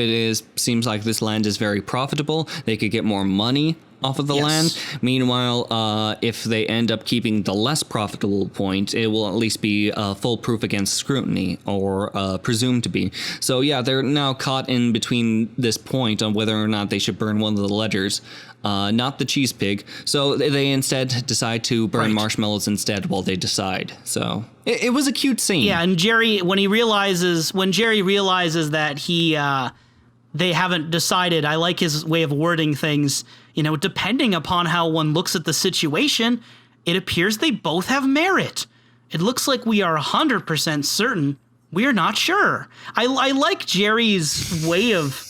A: seems like this land is very profitable, they could get more money off of the
C: Yes.
A: land. Meanwhile, if they end up keeping the less profitable point, it will at least be foolproof against scrutiny, or presumed to be. So yeah, they're now caught in between this point on whether or not they should burn one of the ledgers, not the cheese pig. So they instead decide to burn
C: Right.
A: marshmallows instead while they decide. So it was a cute scene.
C: Yeah, and Jerry, when Jerry realizes that they haven't decided, I like his way of wording things, depending upon how one looks at the situation, it appears they both have merit. It looks like we are 100% certain. We're not sure. I like Jerry's way of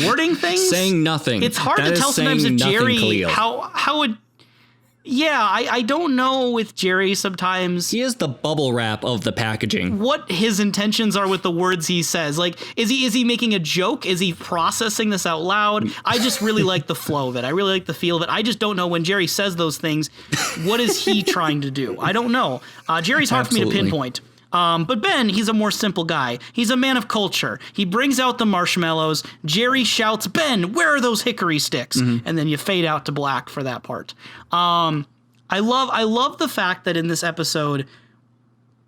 C: wording things.
A: Saying nothing.
C: It's hard
A: That
C: to
A: is
C: tell sometimes
A: saying
C: if
A: nothing,
C: Jerry,
A: Kalil.
C: how would, yeah, I don't know with Jerry sometimes.
A: He is the bubble wrap of the packaging.
C: What his intentions are with the words he says. Like, is he making a joke? Is he processing this out loud? I just really like the flow of it. I really like the feel of it. I just don't know when Jerry says those things, what is he trying to do? I don't know. Jerry's hard for me to
A: Absolutely.
C: pinpoint. But Ben, he's a more simple guy. He's a man of culture. He brings out the marshmallows. Jerry shouts, "Ben, where are those hickory sticks?" And then you fade out to black for that part. I love the fact that in this episode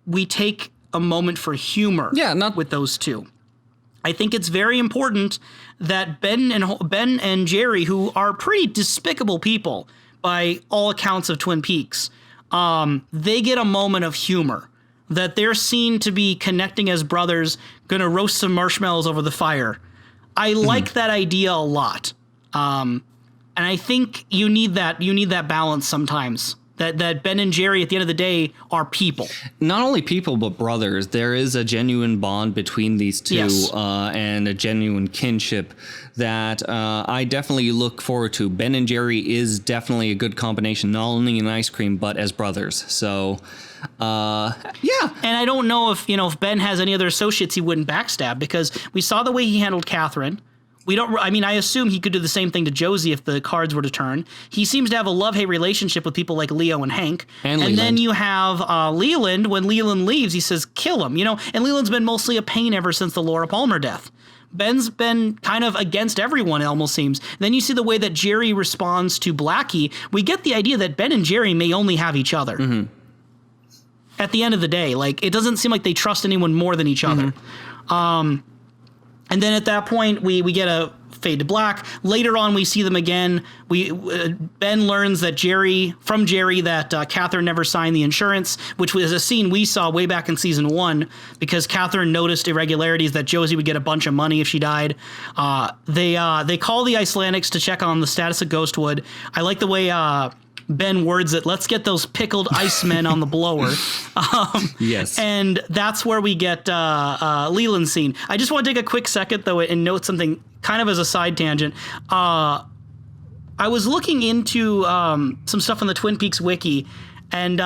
C: we take a moment for humor.
A: Yeah, not
C: with those two. I think it's very important that Ben and Jerry, who are pretty despicable people by all accounts of Twin Peaks, they get a moment of humor. That they're seen to be connecting as brothers, gonna roast some marshmallows over the fire. I like that idea a lot. And I think you need that balance sometimes. That Ben and Jerry, at the end of the day, are people.
A: Not only people, but brothers. There is a genuine bond between these two,
C: Yes.
A: and a genuine kinship that I definitely look forward to. Ben and Jerry is definitely a good combination, not only in ice cream, but as brothers. So, yeah.
C: And I don't know if Ben has any other associates he wouldn't backstab, because we saw the way he handled Catherine. I assume he could do the same thing to Josie if the cards were to turn. He seems to have a love-hate relationship with people like Leo and Hank.
A: And
C: then
A: Leland.
C: you have Leland. When Leland leaves, he says, "Kill him," and Leland's been mostly a pain ever since the Laura Palmer death. Ben's been kind of against everyone, it almost seems. Then you see the way that Jerry responds to Blackie. We get the idea that Ben and Jerry may only have each other.
A: Mm-hmm.
C: At the end of the day, like, it doesn't seem like they trust anyone more than each other. And then at that point, we get a fade to black. Later on, we see them again. Ben learns that Jerry that Catherine never signed the insurance, which was a scene we saw way back in season 1, because Catherine noticed irregularities that Josie would get a bunch of money if she died. They call the Icelandics to check on the status of Ghostwood. I like the way Ben words it. Let's get those pickled icemen on the blower.
A: Yes.
C: And that's where we get Leland's scene. I just want to take a quick second, though, and note something kind of as a side tangent. I was looking into some stuff on the Twin Peaks wiki, and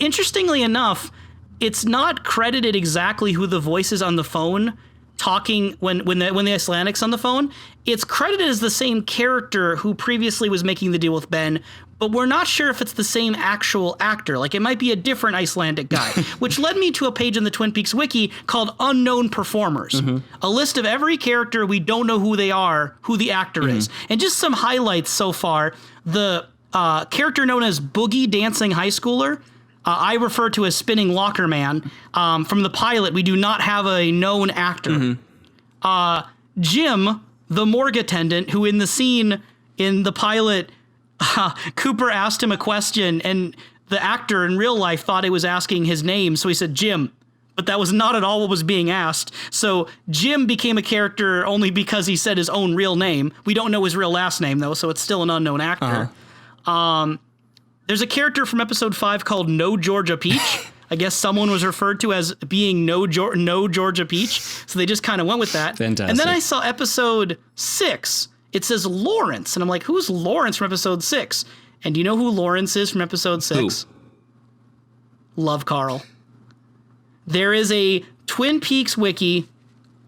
C: interestingly enough, it's not credited exactly who the voice is on the phone talking when the Icelandics on the phone. It's credited as the same character who previously was making the deal with Ben, but we're not sure if it's the same actual actor. Like, it might be a different Icelandic guy, which led me to a page in the Twin Peaks wiki called Unknown Performers, a list of every character we don't know who they are, who the actor is. And just some highlights so far. The character known as Boogie Dancing High Schooler, I refer to as Spinning Locker Man. From the pilot, we do not have a known actor. Jim, the morgue attendant, who in the scene in the pilot, Cooper asked him a question, and the actor in real life thought he was asking his name, so he said Jim. But that was not at all what was being asked. So Jim became a character only because he said his own real name. We don't know his real last name, though, so it's still an unknown actor. There's a character from episode 5 called No Georgia Peach. I guess someone was referred to as being no Georgia Peach, so they just kind of went with that.
A: Fantastic.
C: And then I saw episode 6. It says Lawrence, and I'm like, who's Lawrence from episode 6? And do you know who Lawrence is from episode 6? Love Carl. There is a Twin Peaks Wiki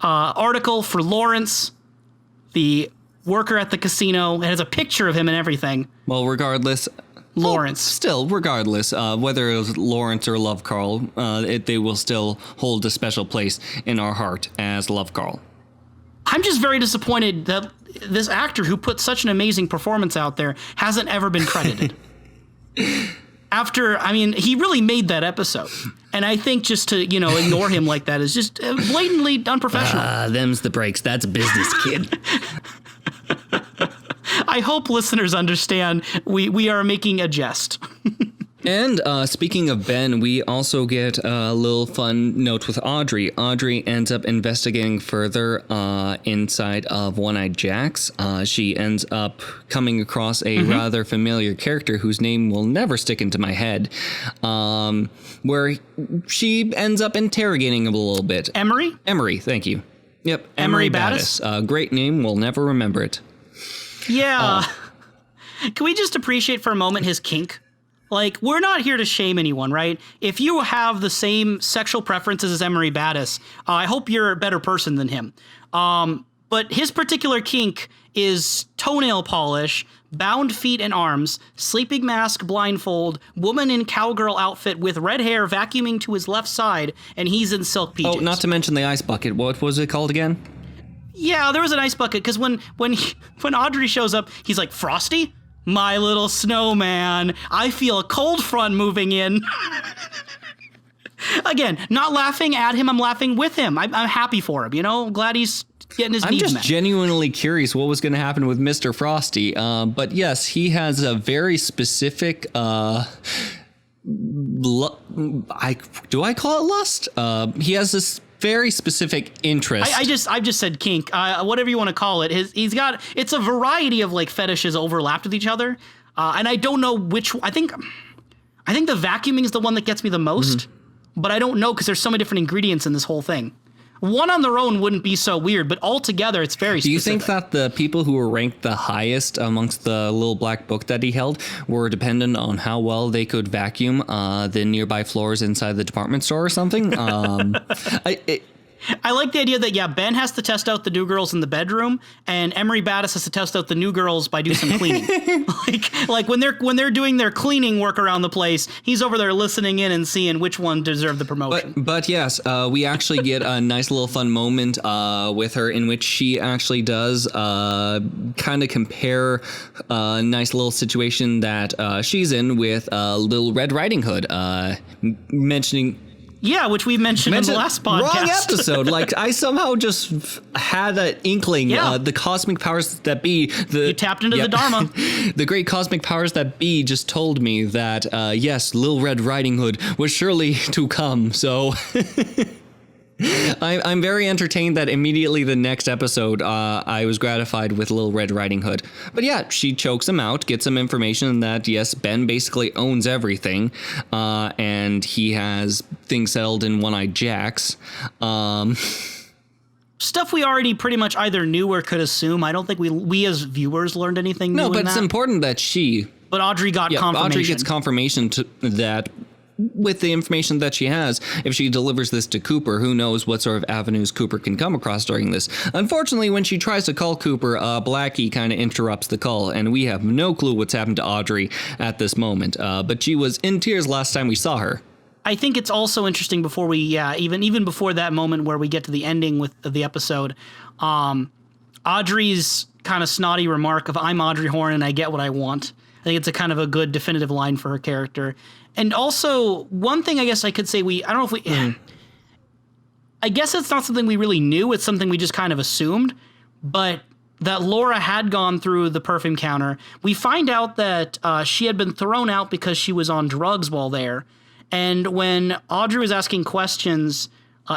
C: article for Lawrence, the worker at the casino. It has a picture of him and everything.
A: Well, regardless...
C: Lawrence.
A: Well, still, regardless, whether it was Lawrence or Love Carl, they will still hold a special place in our heart as Love Carl.
C: I'm just very disappointed that this actor who put such an amazing performance out there hasn't ever been credited. He really made that episode. And I think just to, ignore him like that is just blatantly unprofessional.
A: Them's the breaks. That's business, kid.
C: I hope listeners understand we are making a jest.
A: And speaking of Ben, we also get a little fun note with Audrey. Audrey ends up investigating further inside of One-Eyed Jack's. She ends up coming across a rather familiar character whose name will never stick into my head, where she ends up interrogating him a little bit.
C: Emery?
A: Emery, thank you. Yep,
C: Emery
A: Battis. Great name, we'll never remember it.
C: Yeah. Can we just appreciate for a moment his kink? Like, we're not here to shame anyone, right? If you have the same sexual preferences as Emery Battis, I hope you're a better person than him. But his particular kink is toenail polish, bound feet and arms, sleeping mask, blindfold, woman in cowgirl outfit with red hair vacuuming to his left side, and he's in silk PJs.
A: Oh, not to mention the ice bucket. What was it called again?
C: Yeah, there was an ice bucket, because when Audrey shows up, he's like, Frosty? My little snowman. I feel a cold front moving in. Again, not laughing at him, I'm laughing with him. I'm happy for him, I'm glad he's getting his needs met.
A: I'm just genuinely curious what was going to happen with Mr. Frosty. But yes, he has a very specific... do I call it lust? He has this very specific interest.
C: I just said kink, whatever you want to call it. It's a variety of like fetishes overlapped with each other, and I don't know which. I think the vacuuming is the one that gets me the most, but I don't know because there's so many different ingredients in this whole thing. One on their own wouldn't be so weird, but altogether it's very specific.
A: Do you think that the people who were ranked the highest amongst the little black book that he held were dependent on how well they could vacuum the nearby floors inside the department store or something?
C: I like the idea that, Ben has to test out the new girls in the bedroom, and Emery Battis has to test out the new girls by doing some cleaning. like when they're doing their cleaning work around the place, he's over there listening in and seeing which one deserved the promotion.
A: But yes, we actually get a nice little fun moment with her in which she actually does kind of compare a nice little situation that she's in with Little Red Riding Hood, mentioning...
C: Yeah, which we mentioned in the last podcast.
A: Wrong episode. Like, I somehow just had an inkling.
C: Yeah.
A: The cosmic powers that be.
C: You tapped into the Dharma.
A: The great cosmic powers that be just told me that, yes, Little Red Riding Hood was surely to come. So... I'm very entertained that immediately the next episode I was gratified with Little Red Riding Hood. But yeah, she chokes him out, gets some information that, yes, Ben basically owns everything, and he has things settled in One-Eyed Jack's.
C: Stuff we already pretty much either knew or could assume. I don't think we as viewers learned anything new.
A: No, but it's important that
C: But Audrey got confirmation.
A: Audrey gets confirmation that... with the information that she has, if she delivers this to Cooper, who knows what sort of avenues Cooper can come across during this. Unfortunately, when she tries to call Cooper, Blackie kind of interrupts the call, and we have no clue what's happened to Audrey at this moment. But she was in tears last time we saw her.
C: I think it's also interesting before we, even before that moment where we get to the ending with the episode, Audrey's kind of snotty remark of "I'm Audrey Horne and I get what I want." I think it's a kind of a good definitive line for her character. And also, one thing I guess I could say I don't know if we... I guess it's not something we really knew. It's something we just kind of assumed. But that Laura had gone through the perfume counter. We find out that she had been thrown out because she was on drugs while there. And when Audrey was asking questions,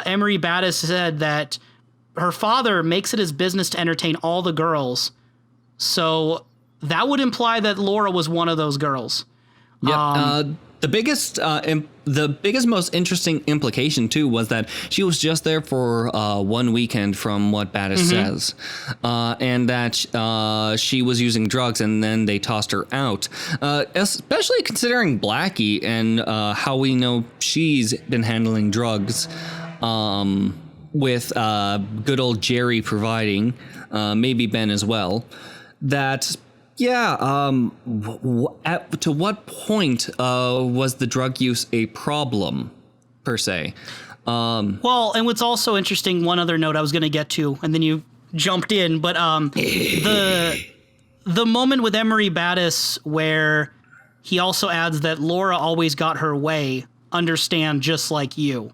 C: Emery Battis said that her father makes it his business to entertain all the girls. So that would imply that Laura was one of those girls.
A: Yeah. The biggest, most interesting implication, too, was that she was just there for 1 weekend from what Battis says, and that she was using drugs and then they tossed her out, especially considering Blackie and how we know she's been handling drugs. with good old Jerry providing, maybe Ben as well, that, to what point was the drug use a problem, per se?
C: Well, and what's also interesting, one other note I was going to get to, and then you jumped in, but the moment with Emery Battis where he also adds that Laura always got her way, understand just like you.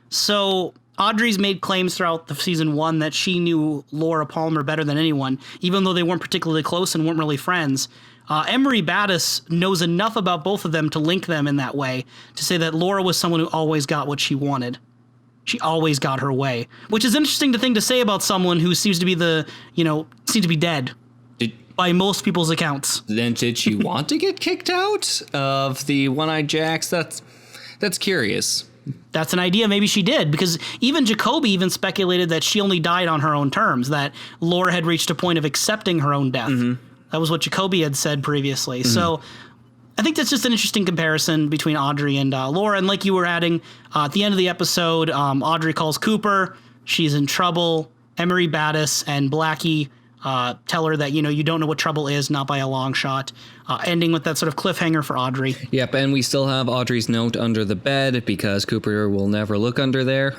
C: So Audrey's made claims throughout the season 1 that she knew Laura Palmer better than anyone, even though they weren't particularly close and weren't really friends. Emery Battis knows enough about both of them to link them in that way, to say that Laura was someone who always got what she wanted. She always got her way, which is interesting thing to say about someone who seems to be seems to be dead by most people's accounts.
A: Then did she want to get kicked out of the One-Eyed Jacks? That's curious.
C: That's an idea. Maybe she did, because even Jacoby even speculated that she only died on her own terms, that Laura had reached a point of accepting her own death. Mm-hmm. That was what Jacoby had said previously. Mm-hmm. So I think that's just an interesting comparison between Audrey and Laura. And like you were adding, at the end of the episode, Audrey calls Cooper. She's in trouble. Emery Battis and Blackie tell her that, you don't know what trouble is, not by a long shot. Ending with that sort of cliffhanger for Audrey.
A: Yep, and we still have Audrey's note under the bed because Cooper will never look under there.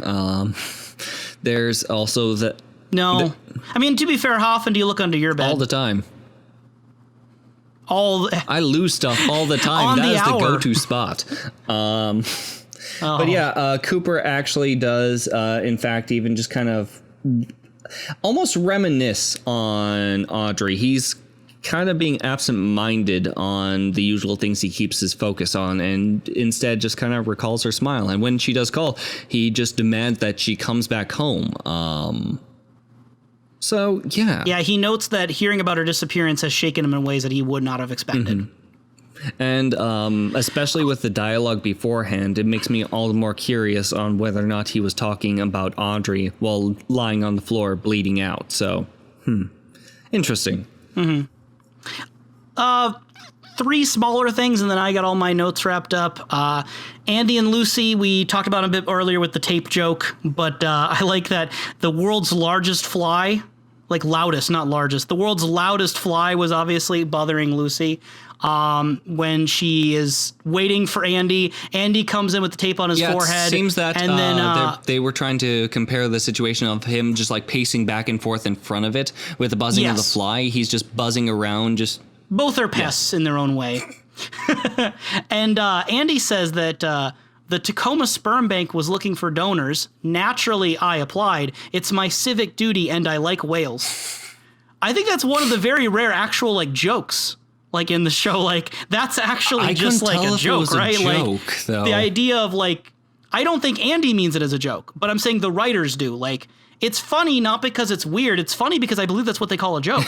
A: There's also the...
C: No. I mean, to be fair, how often do you look under your bed?
A: All the time. I lose stuff all the time. That is the go-to spot. But yeah, Cooper actually does, in fact, even just kind of almost reminisce on Audrey. He's kind of being absent-minded on the usual things he keeps his focus on, and instead just kind of recalls her smile. And when she does call, he just demands that she comes back home. So, yeah. Yeah,
C: he notes that hearing about her disappearance has shaken him in ways that he would not have expected.
A: Mm-hmm. And especially with the dialogue beforehand, it makes me all the more curious on whether or not he was talking about Audrey while lying on the floor bleeding out. So, interesting.
C: Mm-hmm. 3 smaller things, and then I got all my notes wrapped up. Andy and Lucy, we talked about a bit earlier with the tape joke, but I like that the world's largest fly, like loudest, not largest, the world's loudest fly was obviously bothering Lucy. When she is waiting for Andy, Andy comes in with the tape on his forehead.
A: It seems that
C: and then,
A: they were trying to compare the situation of him just like pacing back and forth in front of it with the buzzing of the fly. He's just buzzing around, just...
C: Both are pests in their own way. And Andy says that the Tacoma Sperm Bank was looking for donors. Naturally, I applied. It's my civic duty, and I like whales. I think that's one of the very rare actual like jokes, like in the show. Like that's actually just like a joke, right?
A: Joke, though.
C: The idea of like, I don't think Andy means it as a joke, but I'm saying the writers do. Like, it's funny not because it's weird. It's funny because I believe that's what they call a joke.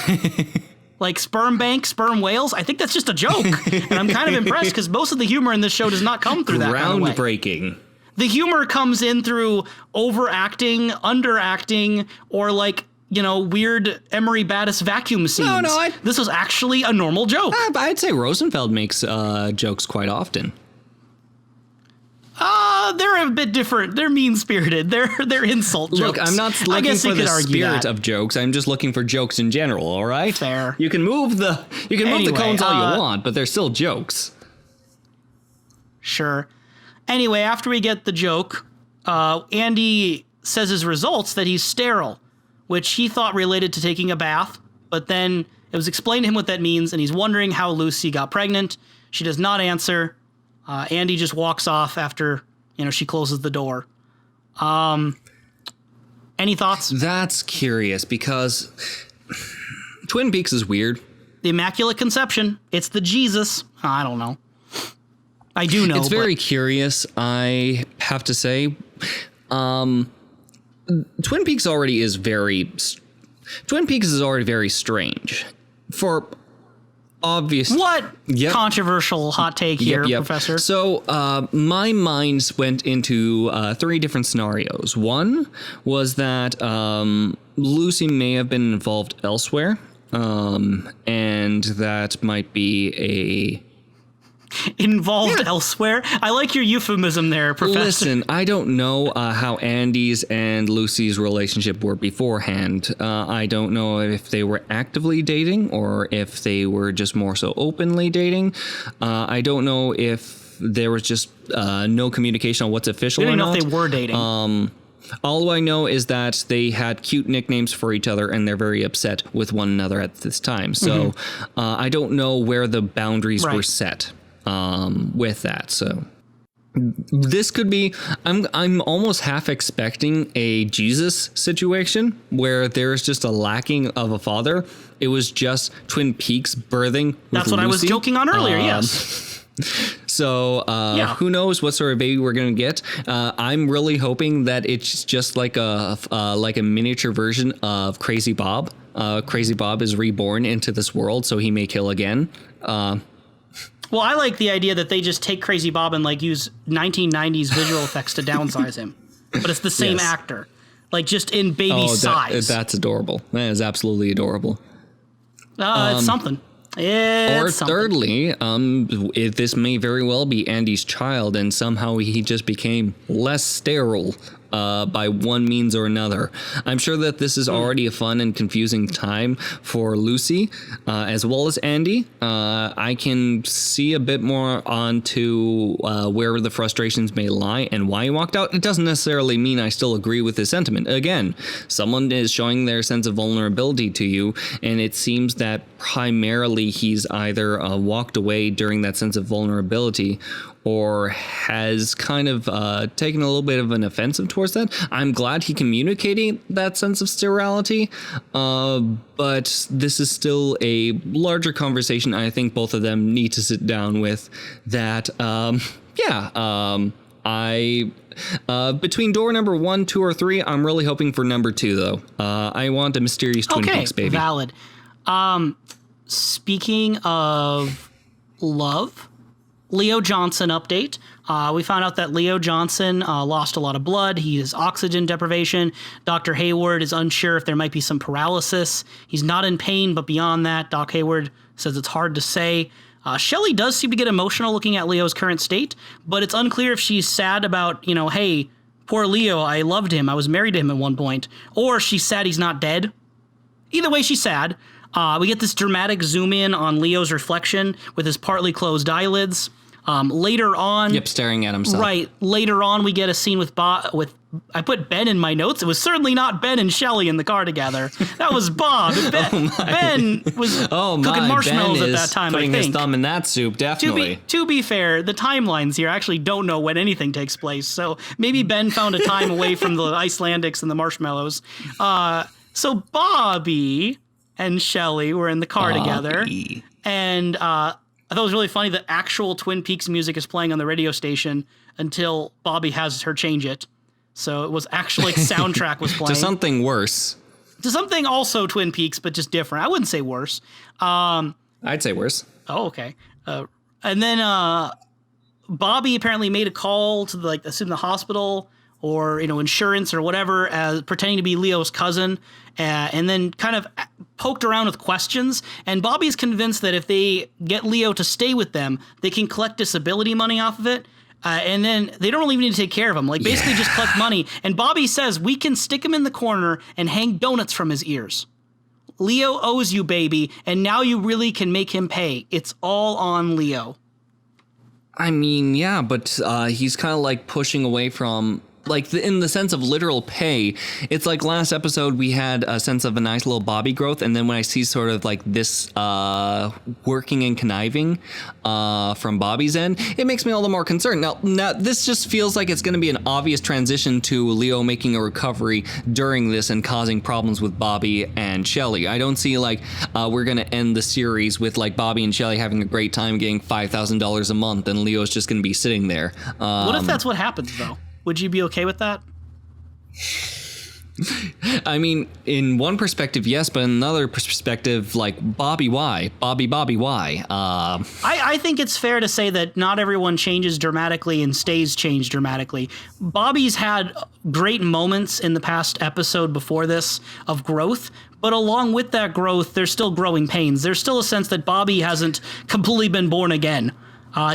C: Like sperm bank, sperm whales. I think that's just a joke. And I'm kind of impressed because most of the humor in this show does not come through that kind of way.
A: Groundbreaking.
C: The humor comes in through overacting, underacting, or like, weird Emery Battis vacuum scenes. This was actually a normal joke.
A: I'd say Rosenfeld makes jokes quite often.
C: They're a bit different. They're mean-spirited. They're insult jokes.
A: Look, I'm not looking for the spirit of jokes. I'm just looking for jokes in general, all right?
C: Fair.
A: You can move the cones all you want, but they're still jokes.
C: Sure. Anyway, after we get the joke, Andy says his results that he's sterile, which he thought related to taking a bath, but then it was explained to him what that means, and he's wondering how Lucy got pregnant. She does not answer. Andy just walks off after, she closes the door. Any thoughts?
A: That's curious because Twin Peaks is weird.
C: The Immaculate Conception. It's the Jesus. I don't know. I do know.
A: It's very curious, I have to say. Twin Peaks is already very strange. For obvious.
C: What controversial hot take here, Professor?
A: So my mind went into 3 different scenarios. One was that Lucy may have been involved elsewhere, and that might be a
C: involved elsewhere. I like your euphemism there, Professor.
A: Listen, I don't know how Andy's and Lucy's relationship were beforehand. I don't know if they were actively dating or if they were just more so openly dating. I don't know if there was just no communication on what's official or not.
C: I don't know if they were dating.
A: All I know is that they had cute nicknames for each other and they're very upset with one another at this time. So I don't know where the boundaries were set with that. So this could be, I'm almost half expecting a Jesus situation where there's just a lacking of a father. It was just Twin Peaks birthing.
C: That's what
A: Lucy.
C: I was joking on earlier. Yes.
A: So who knows what sort of baby we're gonna get? I'm really hoping that it's just like a miniature version of Crazy Bob. Crazy Bob is reborn into this world, so he may kill again.
C: Well, I like the idea that they just take Crazy Bob and like use 1990s visual effects to downsize him, but it's the same actor, like just in baby size.
A: That's adorable. That is absolutely adorable.
C: It's something.
A: Thirdly, this may very well be Andy's child, and somehow he just became less sterile by one means or another. I'm sure that this is already a fun and confusing time for Lucy, as well as Andy. I can see a bit more onto where the frustrations may lie and why he walked out. It doesn't necessarily mean I still agree with his sentiment. Again, someone is showing their sense of vulnerability to you, and it seems that primarily he's either walked away during that sense of vulnerability or has kind of taken a little bit of an offensive towards that. I'm glad he communicating that sense of sterility, but this is still a larger conversation I think both of them need to sit down with. That, between door number 1, 2, or 3, I'm really hoping for number 2, though. I want a mysterious Twin Peaks baby.
C: Valid. Speaking of love, Leo Johnson update. We found out that Leo Johnson lost a lot of blood. He has oxygen deprivation. Dr. Hayward is unsure if there might be some paralysis. He's not in pain, but beyond that, Doc Hayward says it's hard to say. Shelley does seem to get emotional looking at Leo's current state, but it's unclear if she's sad about, hey, poor Leo, I loved him. I was married to him at one point. Or she's sad he's not dead. Either way, she's sad. We get this dramatic zoom in on Leo's reflection with his partly closed eyelids. Later on,
A: staring at himself.
C: Right. Later on, we get a scene with I put Ben in my notes. It was certainly not Ben and Shelley in the car together. That was Bob. Ben was cooking marshmallows
A: Ben
C: at that time.
A: Putting
C: I think
A: his thumb in that soup, definitely.
C: To be fair, the timelines here actually don't know when anything takes place. So maybe Ben found a time away from the Icelandics and the marshmallows. So Bobby and Shelley were in the car together, and I thought it was really funny that actual Twin Peaks music is playing on the radio station until Bobby has her change it. So it was actually soundtrack was playing.
A: To something worse.
C: To something also Twin Peaks, but just different. I wouldn't say worse.
A: I'd say worse.
C: Oh, okay. And then Bobby apparently made a call to assume the hospital or insurance or whatever, as pretending to be Leo's cousin, and then kind of poked around with questions. And Bobby's convinced that if they get Leo to stay with them, they can collect disability money off of it. And then they don't even need to take care of him. Basically just collect money. And Bobby says, we can stick him in the corner and hang donuts from his ears. Leo owes you, baby, and now you really can make him pay. It's all on Leo.
A: I mean, yeah, but he's kind of pushing away from... in the sense of literal pay, it's like last episode we had a sense of a nice little Bobby growth, and then when I see sort of this working and conniving from Bobby's end, it makes me all the more concerned. Now this just feels like it's going to be an obvious transition to Leo making a recovery during this and causing problems with Bobby and Shelley. I don't see we're going to end the series with Bobby and Shelley having a great time getting $5,000 a month, and Leo's just going to be sitting there.
C: What if that's what happens, though? Would you be okay with that?
A: I mean, in one perspective, yes, but in another perspective, Bobby, why? Bobby, why?
C: I think it's fair to say that not everyone changes dramatically and stays changed dramatically. Bobby's had great moments in the past episode before this of growth, but along with that growth, there's still growing pains. There's still a sense that Bobby hasn't completely been born again.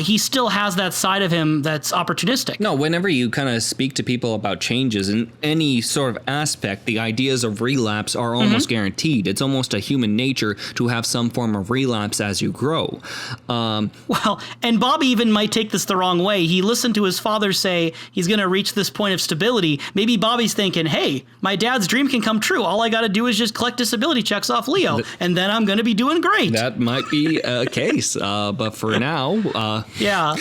C: he still has that side of him that's opportunistic.
A: No, whenever you kind of speak to people about changes in any sort of aspect, the ideas of relapse are almost guaranteed. It's almost a human nature to have some form of relapse as you grow.
C: Well, and Bobby even might take this the wrong way. He listened to his father say he's going to reach this point of stability. Maybe Bobby's thinking, hey, my dad's dream can come true. All I got to do is just collect disability checks off Leo, and then I'm going to be doing great.
A: That might be a case, but for now...
C: yeah,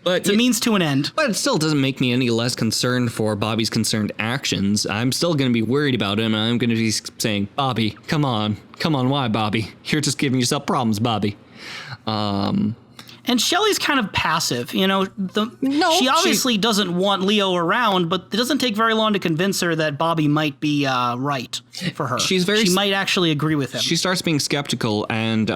A: but
C: it's a means to an end.
A: But it still doesn't make me any less concerned for Bobby's concerned actions. I'm still going to be worried about him, and I'm going to be saying, Bobby, come on, why, Bobby? You're just giving yourself problems, Bobby.
C: And Shelley's kind of passive, she obviously doesn't want Leo around, but it doesn't take very long to convince her that Bobby might be right for her. She might actually agree with him.
A: She starts being skeptical, and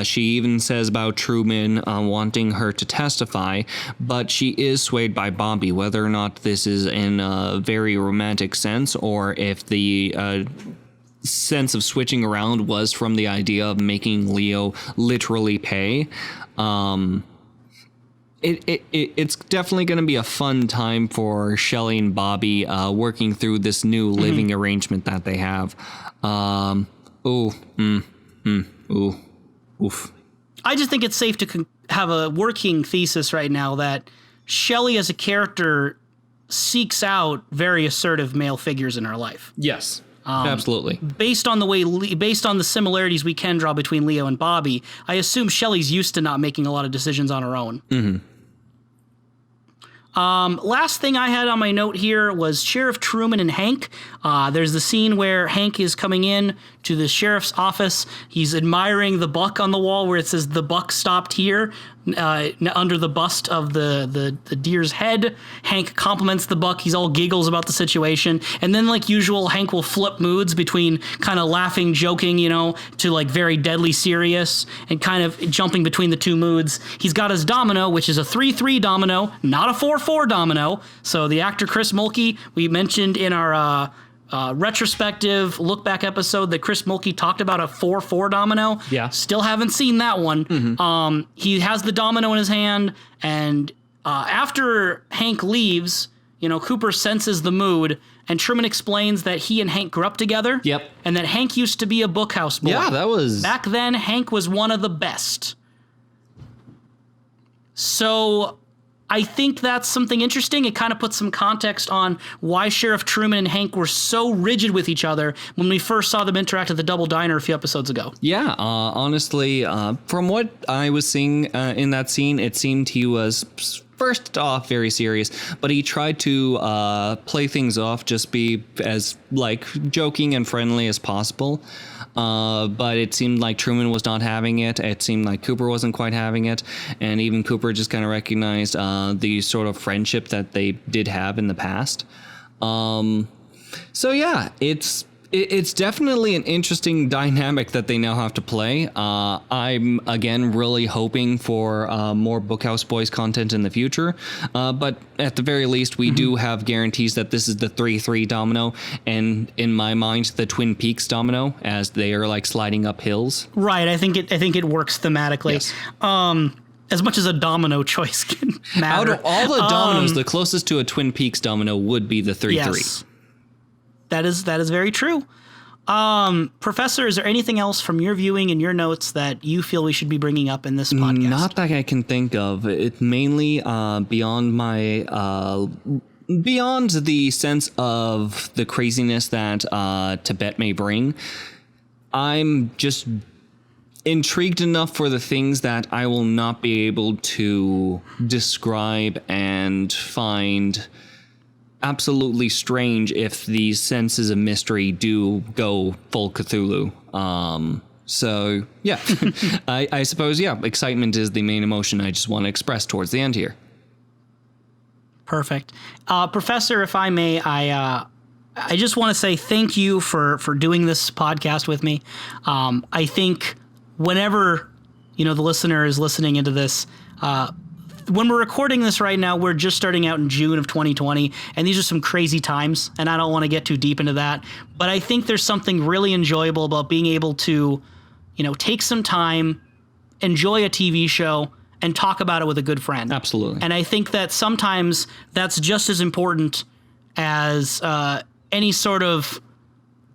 A: she even says about Truman wanting her to testify, but she is swayed by Bobby, whether or not this is in a very romantic sense or if the sense of switching around was from the idea of making Leo literally pay. It's definitely going to be a fun time for Shelley and Bobby working through this new living arrangement that they have. Oof.
C: I just think it's safe to have a working thesis right now that Shelley as a character seeks out very assertive male figures in her life.
A: Yes. Absolutely.
C: Based on the similarities we can draw between Leo and Bobby, I assume Shelley's used to not making a lot of decisions on her own. Last thing I had on my note here was Sheriff Truman and Hank. There's the scene where Hank is coming in to the sheriff's office. He's admiring the buck on the wall where it says the buck stopped here under the bust of the deer's head. Hank compliments the buck. He's all giggles about the situation. And then like usual, Hank will flip moods between kind of laughing, joking, to like very deadly serious and kind of jumping between the two moods. He's got his domino, which is a 3-3 domino, not a 4-4 domino. So the actor Chris Mulkey, we mentioned in our retrospective look back episode that Chris Mulkey talked about a 4-4 domino.
A: Yeah.
C: Still haven't seen that one. He has the domino in his hand, and after Hank leaves, Cooper senses the mood, and Truman explains that he and Hank grew up together.
A: Yep.
C: And that Hank used to be a bookhouse boy.
A: Yeah, that was...
C: Back then, Hank was one of the best. So I think that's something interesting. It kind of puts some context on why Sheriff Truman and Hank were so rigid with each other when we first saw them interact at the Double Diner a few episodes ago.
A: Yeah, honestly, from what I was seeing in that scene, it seemed he was first off very serious, but he tried to play things off, just be as like joking and friendly as possible. But it seemed like Truman was not having it. It seemed like Cooper wasn't quite having it. And even Cooper just kind of recognized the sort of friendship that they did have in the past. So yeah, it's definitely an interesting dynamic that they now have to play. I'm, again, really hoping for more Bookhouse Boys content in the future. But at the very least, we do have guarantees that this is the 3-3 domino. And in my mind, the Twin Peaks domino, as they are like sliding up hills.
C: Right. I think it works thematically. Yes. As much as a domino choice can matter.
A: Out of all the dominoes, the closest to a Twin Peaks domino would be the 3-3.
C: Yes. That is very true. Professor, is there anything else from your viewing and your notes that you feel we should be bringing up in this podcast?
A: Not that I can think of. It mainly beyond the sense of the craziness that Tibet may bring. I'm just intrigued enough for the things that I will not be able to describe and find absolutely strange if these senses of mystery do go full Cthulhu. So yeah, I suppose, yeah, excitement is the main emotion I just want to express towards the end here.
C: Perfect. Professor, if I may, I just want to say thank you for doing this podcast with me. I think whenever, the listener is listening into this, when we're recording this right now, we're just starting out in June of 2020, and these are some crazy times, and I don't want to get too deep into that, but I think there's something really enjoyable about being able to, take some time, enjoy a TV show, and talk about it with a good friend.
A: Absolutely.
C: And I think that sometimes that's just as important as any sort of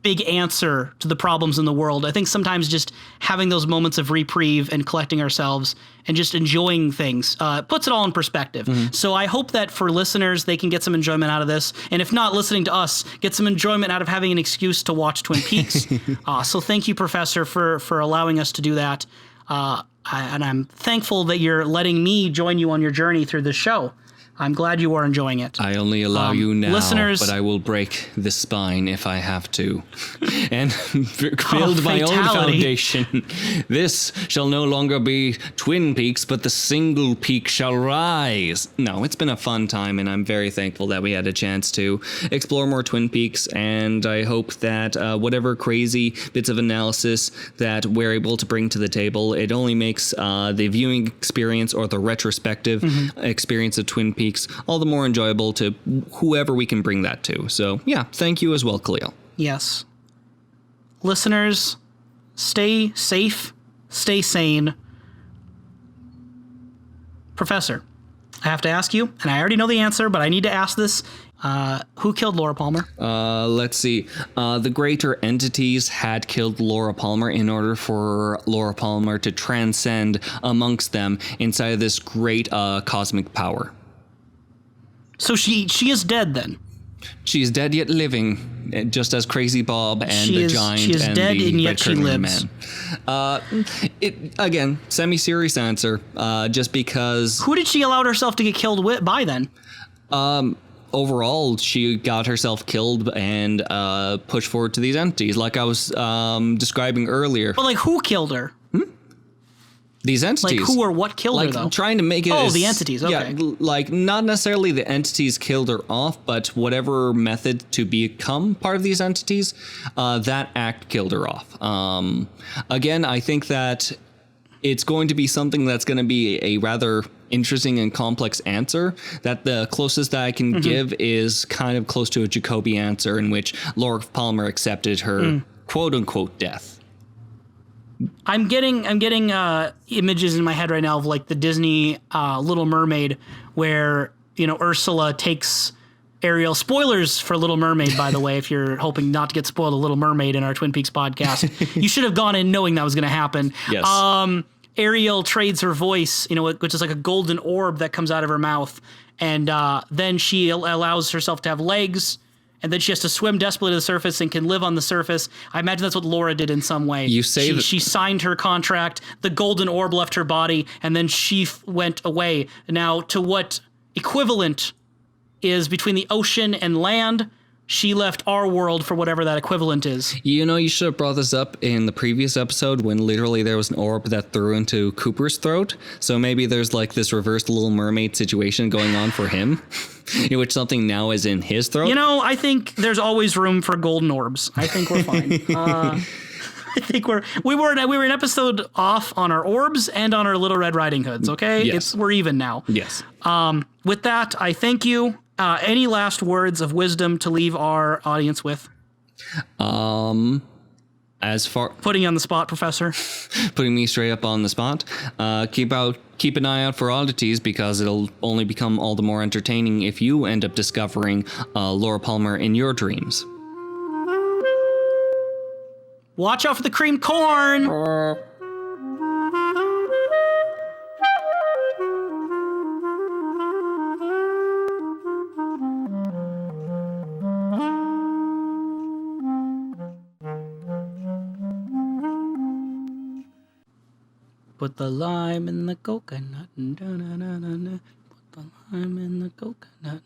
C: big answer to the problems in the world. I think sometimes just having those moments of reprieve and collecting ourselves and just enjoying things puts it all in perspective. So I hope that for listeners, they can get some enjoyment out of this. And if not listening to us, get some enjoyment out of having an excuse to watch Twin Peaks. So thank you, Professor, for allowing us to do that. And I'm thankful that you're letting me join you on your journey through this show. I'm glad you are enjoying it.
A: I only allow you now,
C: listeners,
A: but I will break the spine if I have to. And build my own foundation. This shall no longer be Twin Peaks, but the single peak shall rise. No, it's been a fun time, and I'm very thankful that we had a chance to explore more Twin Peaks, and I hope that whatever crazy bits of analysis that we're able to bring to the table, it only makes the viewing experience or the retrospective experience of Twin Peaks all the more enjoyable to whoever we can bring that to. So yeah, thank you as well, Kalil.
C: Yes. Listeners, stay safe, stay sane. Professor, I have to ask you, and I already know the answer, but I need to ask this. Who killed Laura Palmer?
A: Let's see. The greater entities had killed Laura Palmer in order for Laura Palmer to transcend amongst them inside of this great cosmic power.
C: So she is dead then?
A: She's dead yet living, just as Crazy Bob and the Giant
C: she is
A: and
C: dead
A: the
C: and yet
A: Red
C: she
A: Curtain
C: lives.
A: Man. Again, semi-serious answer, just because...
C: Who did she allow herself to get killed by then?
A: Overall, she got herself killed and pushed forward to these entities, like I was describing earlier.
C: But like, who killed her?
A: These entities.
C: Like, who or what killed her, though?
A: Trying to make it...
C: Oh, the entities, okay.
A: Yeah, like, not necessarily the entities killed her off, but whatever method to become part of these entities, that act killed her off. Again, I think that it's going to be something that's going to be a rather interesting and complex answer. That the closest that I can give is kind of close to a Jacoby answer in which Laura Palmer accepted her quote-unquote death.
C: I'm getting images in my head right now of like the Disney Little Mermaid, where Ursula takes Ariel. Spoilers for Little Mermaid, by the way, if you're hoping not to get spoiled a Little Mermaid in our Twin Peaks podcast. You should have gone in knowing that was going to happen.
A: Yes.
C: Ariel trades her voice, which is like a golden orb that comes out of her mouth, and then she allows herself to have legs. And then she has to swim desperately to the surface and can live on the surface. I imagine that's what Laura did in some way.
A: You say
C: she signed her contract, the golden orb left her body, and then she went away. Now, to what equivalent is between the ocean and land, she left our world for whatever that equivalent is.
A: You should have brought this up in the previous episode when literally there was an orb that threw into Cooper's throat. So maybe there's like this reverse Little Mermaid situation going on for him, in which something now is in his throat.
C: I think there's always room for golden orbs. I think we're fine. I think we were an episode off on our orbs and on our Little Red Riding Hoods. Okay,
A: Yes.
C: We're even now.
A: Yes.
C: With that, I thank you. Any last words of wisdom to leave our audience with?
A: As far
C: Putting you on the spot, Professor.
A: putting me straight up on the spot, keep an eye out for oddities, because it'll only become all the more entertaining if you end up discovering Laura Palmer in your dreams.
C: Watch out for the creamed corn. Put the lime in the coconut. Put the lime in the coconut.